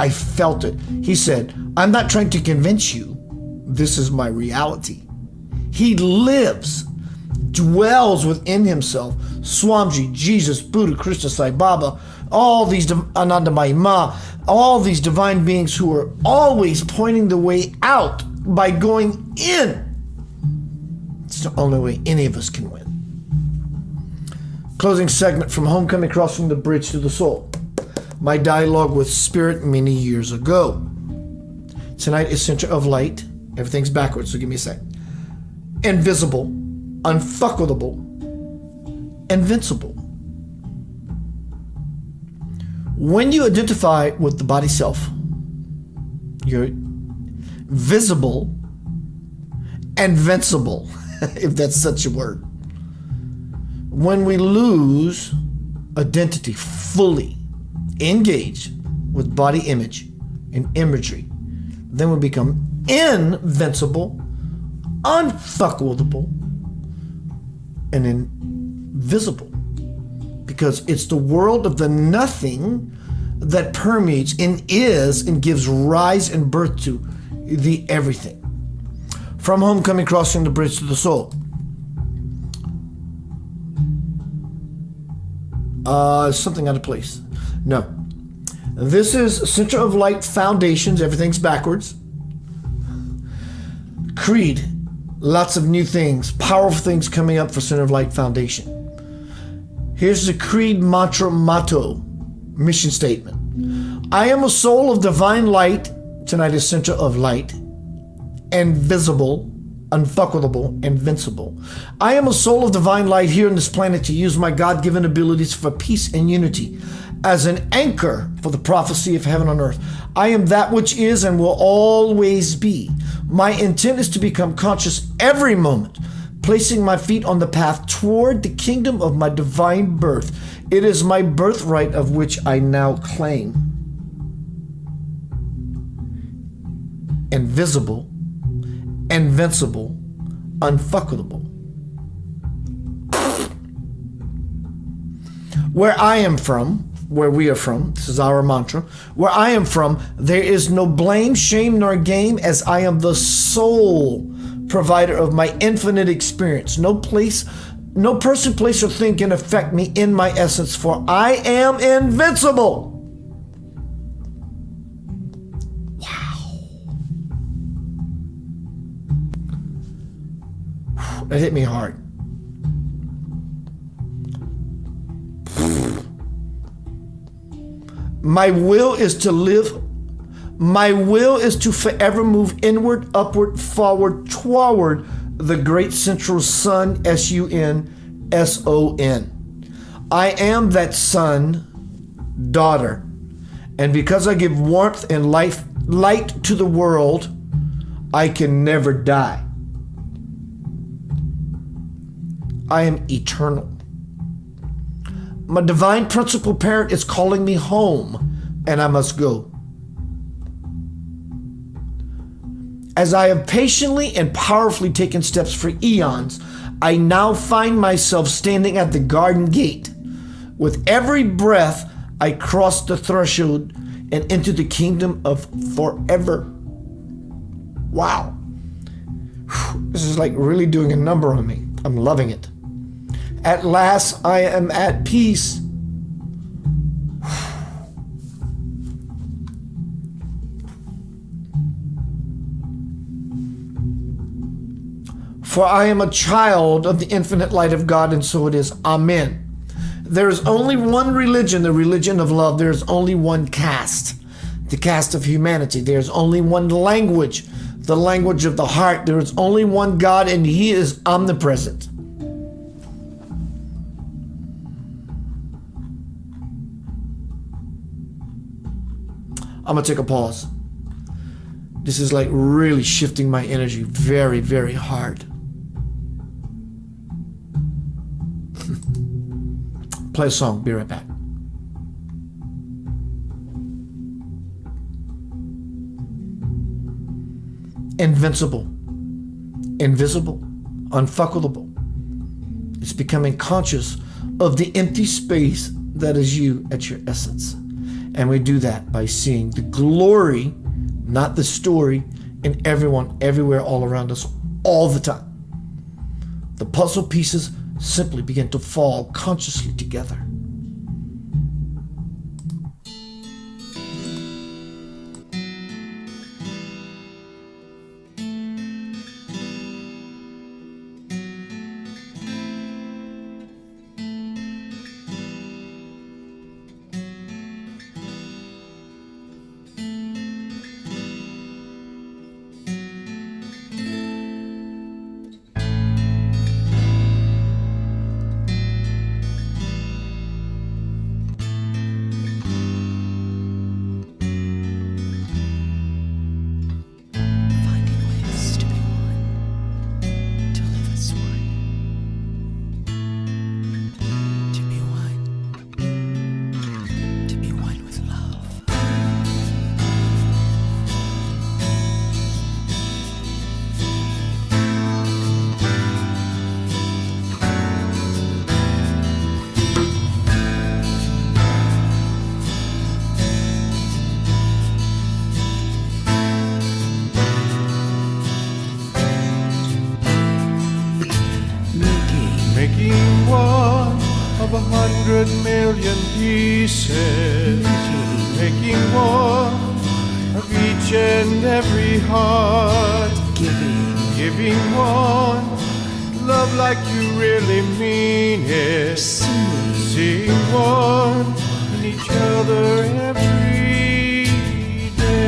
I felt it. He said, I'm not trying to convince you. This is my reality. He lives, dwells within himself. Swamiji, Jesus, Buddha, Krishna, Sai Baba, all these Anandamayi Ma, all these divine beings who are always pointing the way out by going in. It's the only way any of us can win. Closing segment from Homecoming, Crossing the Bridge to the Soul. My dialogue with Spirit many years ago. Tonight is Center of Light. Everything's backwards, so give me a sec. Invisible, unfuckwithable, invincible. When you identify with the body self, you're visible and invincible, if that's such a word. When we lose identity, fully engage with body image and imagery, then we become invincible, unfuckwithable, and invisible. Because it's the world of the nothing that permeates and is and gives rise and birth to the everything. From Homecoming, Crossing the Bridge to the Soul. Something out of place. No. This is Center of Light Foundations. Everything's backwards. Creed. Lots of new things. Powerful things coming up for Center of Light Foundation. Here's the Creed mantra motto. Mission statement. I am a soul of divine light. Tonight is Center of Light. Invisible, unfuckwithable, invincible. I am a soul of divine light here on this planet to use my God-given abilities for peace and unity as an anchor for the prophecy of heaven on earth. I am that which is and will always be. My intent is to become conscious every moment, placing my feet on the path toward the kingdom of my divine birth. It is my birthright of which I now claim. Invisible, invincible, unfuckwithable. Where I am from, where we are from, this is our mantra, where I am from, there is no blame, shame, nor game, as I am the sole provider of my infinite experience. No place, no person, place, or thing can affect me in my essence, for I am invincible. That hit me hard. My will is to live. My will is to forever move inward, upward, forward, toward the great central sun, S-U-N-S-O-N. I am that son, daughter. And because I give warmth and light to the world, I can never die. I am eternal. My divine principal parent is calling me home, and I must go. As I have patiently and powerfully taken steps for eons, I now find myself standing at the garden gate. With every breath, I cross the threshold and into the kingdom of forever. Wow. This is like really doing a number on me. I'm loving it. At last, I am at peace. For I am a child of the infinite light of God, and so it is. Amen. There is only one religion, the religion of love. There is only one caste, the caste of humanity. There is only one language, the language of the heart. There is only one God, and He is omnipresent. I'm going to take a pause. This is like really shifting my energy very, very hard. Play a song. Be right back. Invincible, invisible, unfuckwithable. It's becoming conscious of the empty space that is you at your essence. And we do that by seeing the glory, not the story, in everyone, everywhere, all around us, all the time. The puzzle pieces simply begin to fall consciously together. million pieces, making one of each and every heart, giving one love like you really mean it, seeing one in each other every day.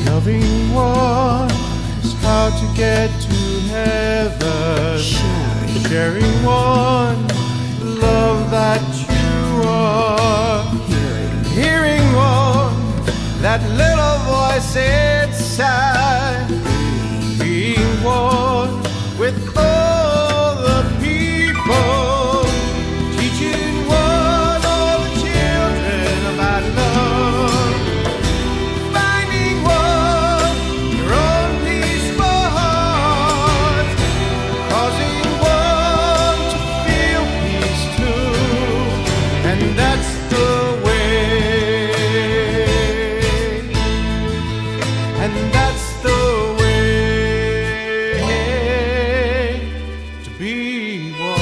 Loving one is how to get to heaven, sharing one the love that you are, hearing one that little voice inside, being one with all the people, teaching one all the children about love, finding one your own peaceful heart, causing one to feel peace too, and that's the way, and that's the way to be one.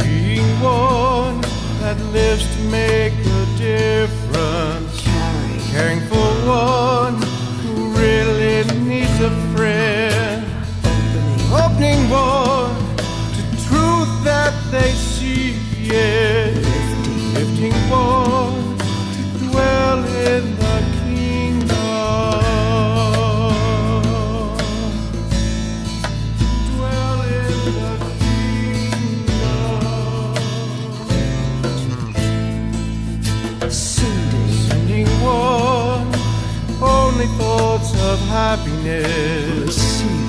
Being one that lives to make a difference, caring for one who really needs a friend, opening one to truth that they see, lifting one to dwell in the kingdom, dwell in the kingdom, sending one only thoughts of happiness,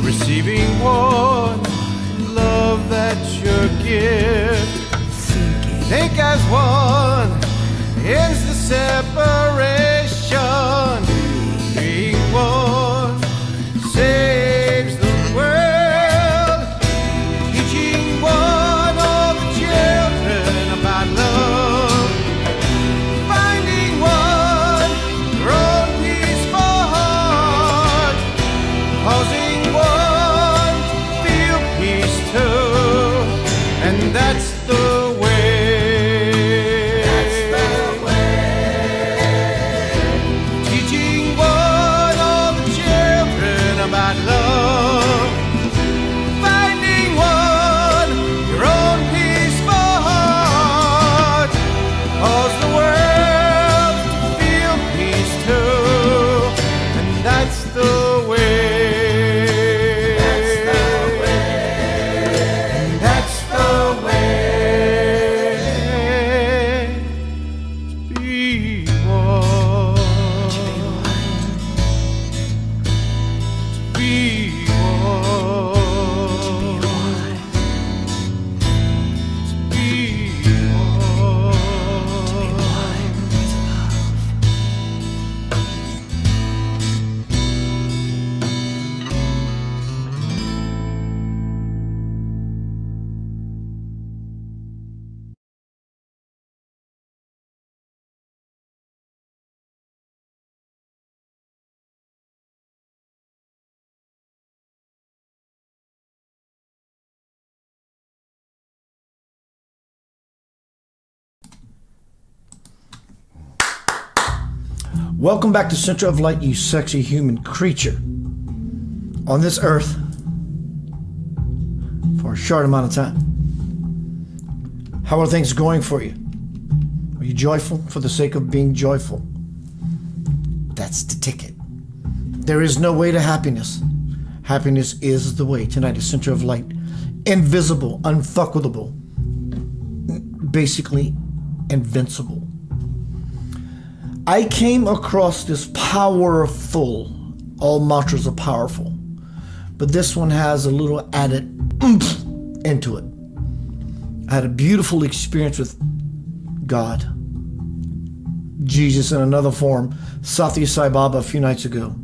receiving one love that's your gift, think as one ends the separation, being one saves the world, teaching one all the children about love, finding one your own peaceful heart, causing one to feel peace too, and that's the way. Teaching one all the children about love, finding one your own peaceful heart, cause the world to feel peace too, and that's the way. And that's the way to be one. To be one. To be Welcome back to Center of Light, you sexy human creature. On this earth, for a short amount of time. How are things going for you? Are you joyful for the sake of being joyful? That's the ticket. There is no way to happiness. Happiness is the way. Tonight is Center of Light. Invisible, unfuckwithable. Basically, invincible. I came across this powerful, all mantras are powerful, but this one has a little added oomph into it. I had a beautiful experience with God, Jesus in another form, Satya Sai Baba, a few nights ago.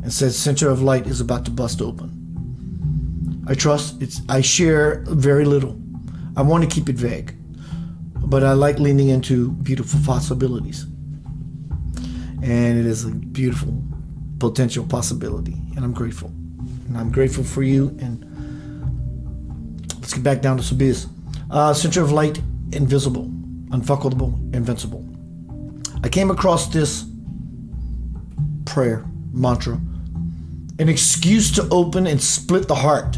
and says center of light is about to bust open. I share very little. I want to keep it vague, but I like leaning into beautiful possibilities. And it is a beautiful potential possibility, and I'm grateful. And I'm grateful for you, and let's get back down to some biz. Center of light, invisible, unfuckwithable, invincible. I came across this prayer, mantra, an excuse to open and split the heart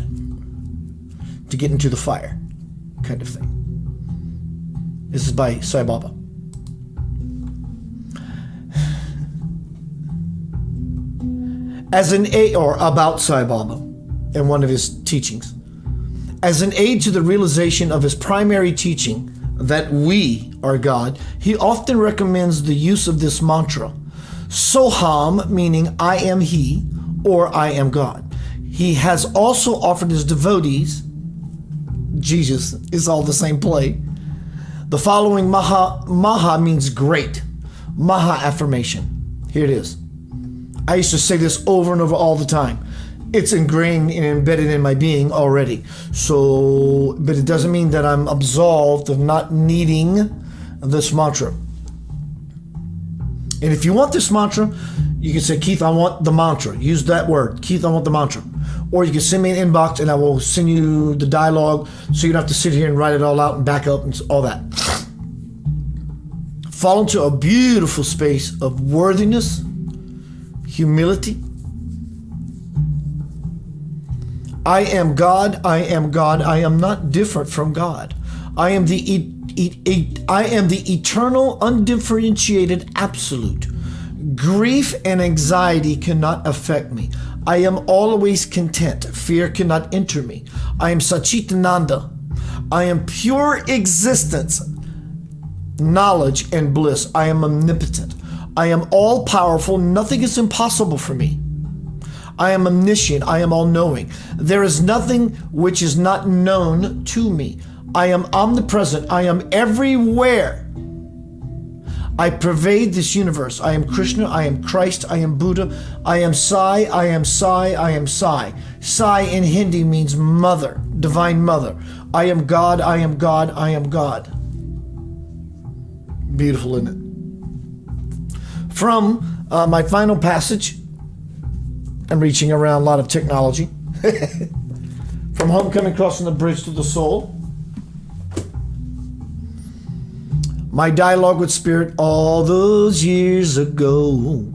to get into the fire, kind of thing. This is by Sai Baba. About Sai Baba in one of his teachings. As an aid to the realization of his primary teaching, that we are God, he often recommends the use of this mantra, Soham, meaning I am he, or I am God. He has also offered his devotees, Jesus is all the same play, the following Maha means great, Maha affirmation. Here it is. I used to say this over and over all the time. It's ingrained and embedded in my being already. So, but it doesn't mean that I'm absolved of not needing this mantra. And if you want this mantra, you can say, Keith, I want the mantra. Use that word. Keith, I want the mantra. Or you can send me an inbox and I will send you the dialogue so you don't have to sit here and write it all out and back up and all that. Fall into a beautiful space of worthiness, humility. I am God, I am God, I am not different from God. I am the eternal, undifferentiated absolute. Grief and anxiety cannot affect me. I am always content. Fear cannot enter me. I am Sachitananda. I am pure existence, knowledge, and bliss. I am omnipotent. I am all-powerful. Nothing is impossible for me. I am omniscient. I am all-knowing. There is nothing which is not known to me. I am omnipresent. I am everywhere. I pervade this universe. I am Krishna. I am Christ. I am Buddha. I am Sai. I am Sai. I am Sai. Sai in Hindi means mother, divine mother. I am God. I am God. I am God. Beautiful, isn't it? From my final passage, I'm reaching around a lot of technology. From Homecoming, Crossing the Bridge to the Soul. My dialogue with Spirit all those years ago.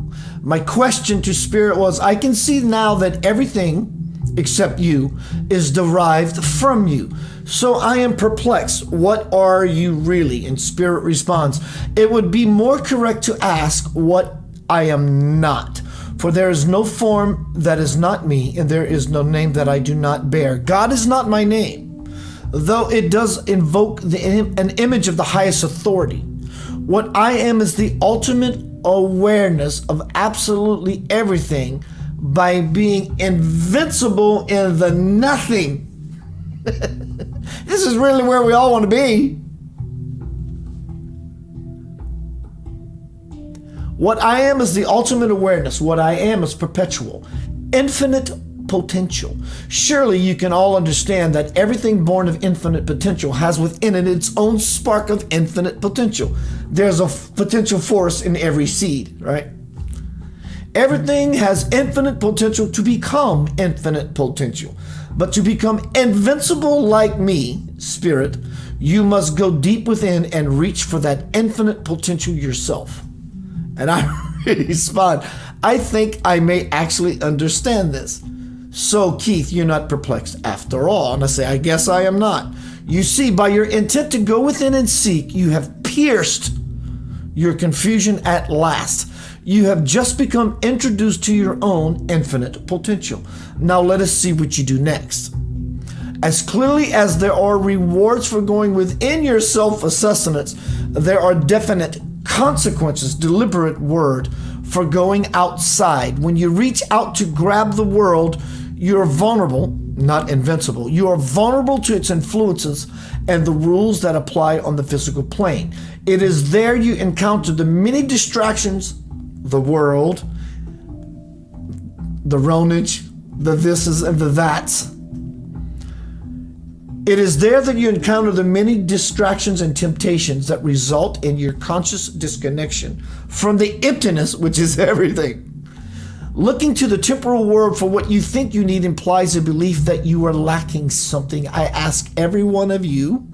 My question to Spirit was, I can see now that everything except you is derived from you. So I am perplexed. What are you really? And Spirit responds, it would be more correct to ask what I am not. For there is no form that is not me, and there is no name that I do not bear. God is not my name, though it does invoke an image of the highest authority. What I am is the ultimate awareness of absolutely everything by being invincible in the nothing. This is really where we all want to be. What I am is the ultimate awareness. What I am is perpetual, infinite potential. Surely you can all understand that everything born of infinite potential has within it its own spark of infinite potential. There's a potential force in every seed, right? Everything has infinite potential to become infinite potential. But to become invincible like me, Spirit, you must go deep within and reach for that infinite potential yourself. And I respond, I think I may actually understand this. So, Keith, you're not perplexed after all. And I say, I guess I am not. You see, by your intent to go within and seek, you have pierced your confusion at last. You have just become introduced to your own infinite potential. Now let us see what you do next. As clearly as there are rewards for going within your self-sustenance, there are definite consequences, deliberate word, for going outside. When you reach out to grab the world, you're vulnerable, not invincible. You are vulnerable to its influences and the rules that apply on the physical plane. It is there you encounter the many distractions, the world, the ronage, the thises, and the that's. It is there that you encounter the many distractions and temptations that result in your conscious disconnection from the emptiness, which is everything. Looking to the temporal world for what you think you need implies a belief that you are lacking something. I ask every one of you,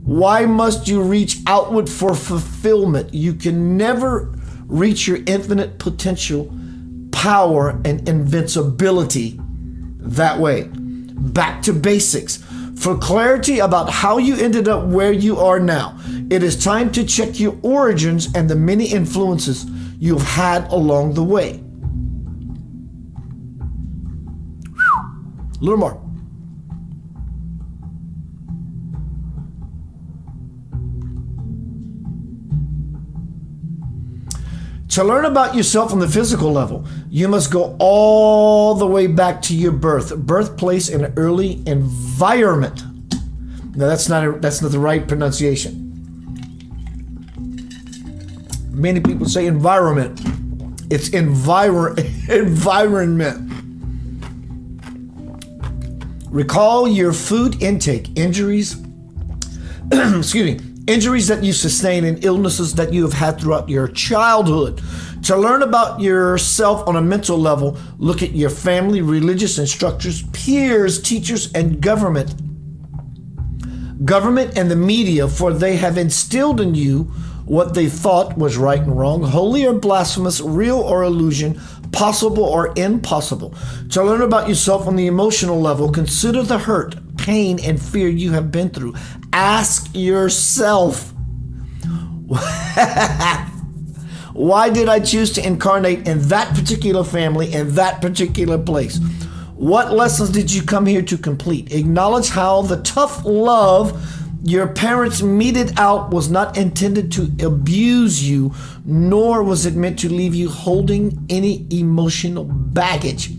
why must you reach outward for fulfillment? You can never reach your infinite potential, power, and invincibility that way. Back to basics. For clarity about how you ended up where you are now, it is time to check your origins and the many influences you've had along the way. A little more. To learn about yourself on the physical level, you must go all the way back to your birthplace and early environment. Now that's not the right pronunciation. Many people say environment. It's environment. Recall your food intake, injuries, injuries that you sustain and illnesses that you have had throughout your childhood. To learn about yourself on a mental level, look at your family, religious instructors, peers, teachers, and government. Government and the media, for they have instilled in you what they thought was right and wrong, holy or blasphemous, real or illusion, possible or impossible. To learn about yourself on the emotional level, consider the hurt, pain, and fear you have been through. Ask yourself, why did I choose to incarnate in that particular family, in that particular place? What lessons did you come here to complete? Acknowledge how the tough love your parents meted out was not intended to abuse you, nor was it meant to leave you holding any emotional baggage.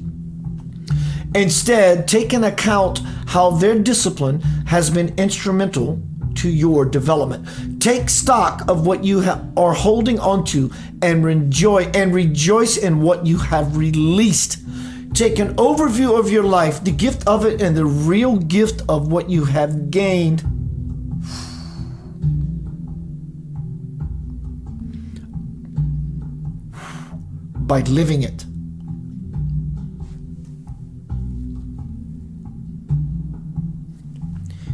Instead, take into account how their discipline has been instrumental to your development. Take stock of what you are holding onto and rejoice in what you have released. Take an overview of your life, the gift of it, and the real gift of what you have gained. By living it.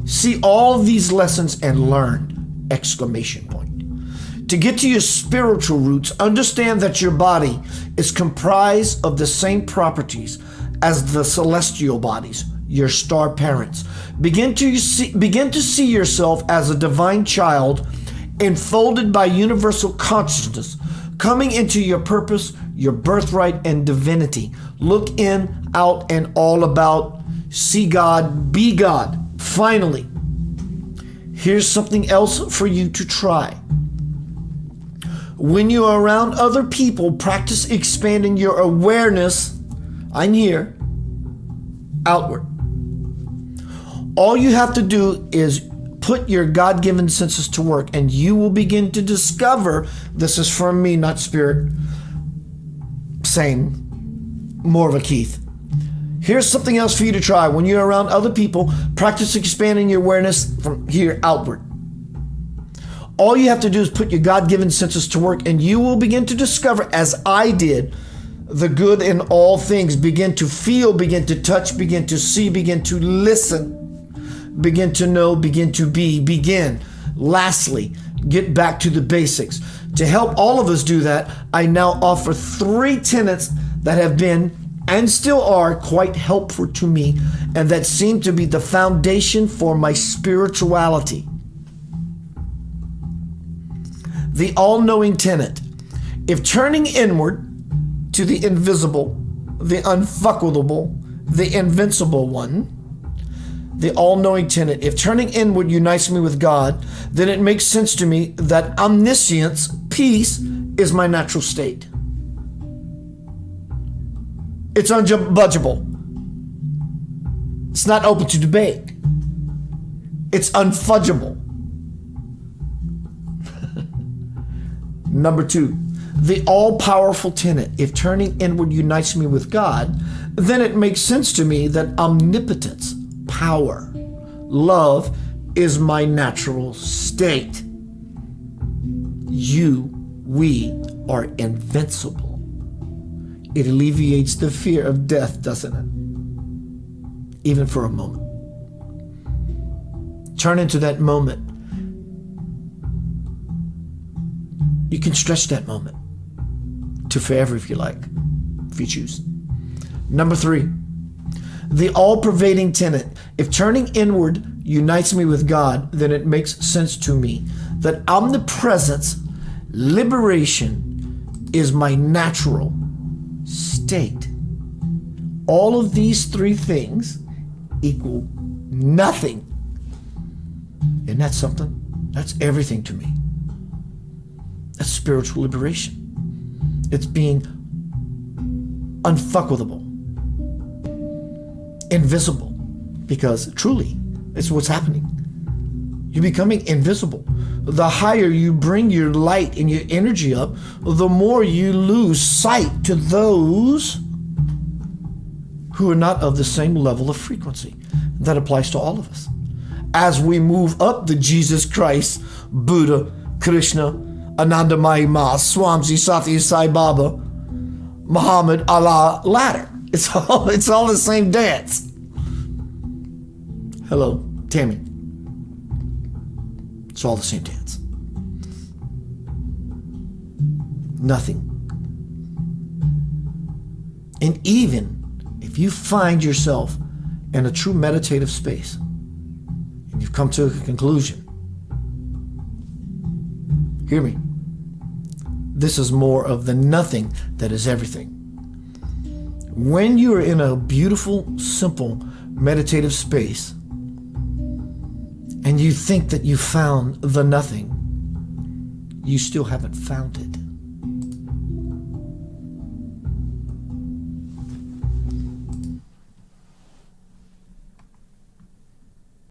See all these lessons and learn! Exclamation point. To get to your spiritual roots, understand that your body is comprised of the same properties as the celestial bodies, your star parents. Begin to see yourself as a divine child enfolded by universal consciousness, coming into your purpose, your birthright, and divinity. Look in, out, and all about. See God, be God. Finally, here's something else for you to try. When you are around other people, practice expanding your awareness, I'm here, outward. All you have to do is put your God-given senses to work, and you will begin to discover, this is from me, not spirit, saying more of a Keith. Here's something else for you to try. When you're around other people, practice expanding your awareness from here outward. All you have to do is put your God-given senses to work, and you will begin to discover, as I did, the good in all things. Begin to feel, begin to touch, begin to see, begin to listen, begin to know, begin to be, begin. Lastly, get back to the basics. To help all of us do that, I now offer 3 tenets that have been and still are quite helpful to me, and that seem to be the foundation for my spirituality. The all-knowing tenet. If turning inward to the invisible, the unfuckwithable, the invincible one, the all-knowing tenet, if turning inward unites me with God, then it makes sense to me that omniscience, peace, is my natural state. It's unbudgeable. It's not open to debate. It's unfudgeable. Number 2, The all-powerful tenet, if turning inward unites me with God, then it makes sense to me that omnipotence, power, love is my natural state. We are invincible. It alleviates the fear of death, doesn't it? Even for a moment. Turn into that moment. You can stretch that moment to forever if you like, if you choose. Number 3, the all-pervading tenet. If turning inward unites me with God, then it makes sense to me that omnipresence, liberation, is my natural state. All of these 3 things equal nothing. Isn't that something? That's everything to me. That's spiritual liberation. It's being unfuckwithable, invisible, because truly, it's what's happening. You're becoming invisible. The higher you bring your light and your energy up, the more you lose sight to those who are not of the same level of frequency. That applies to all of us. As we move up the Jesus Christ, Buddha, Krishna, Anandamayi Ma, Swamji, Satya Sai Baba, Muhammad, Allah ladder. It's all the same dance. Hello, Tammy. It's all the same dance. Nothing. And even if you find yourself in a true meditative space, and you've come to a conclusion, hear me. This is more of the nothing that is everything. When you are in a beautiful, simple, meditative space, and you think that you found the nothing, you still haven't found it.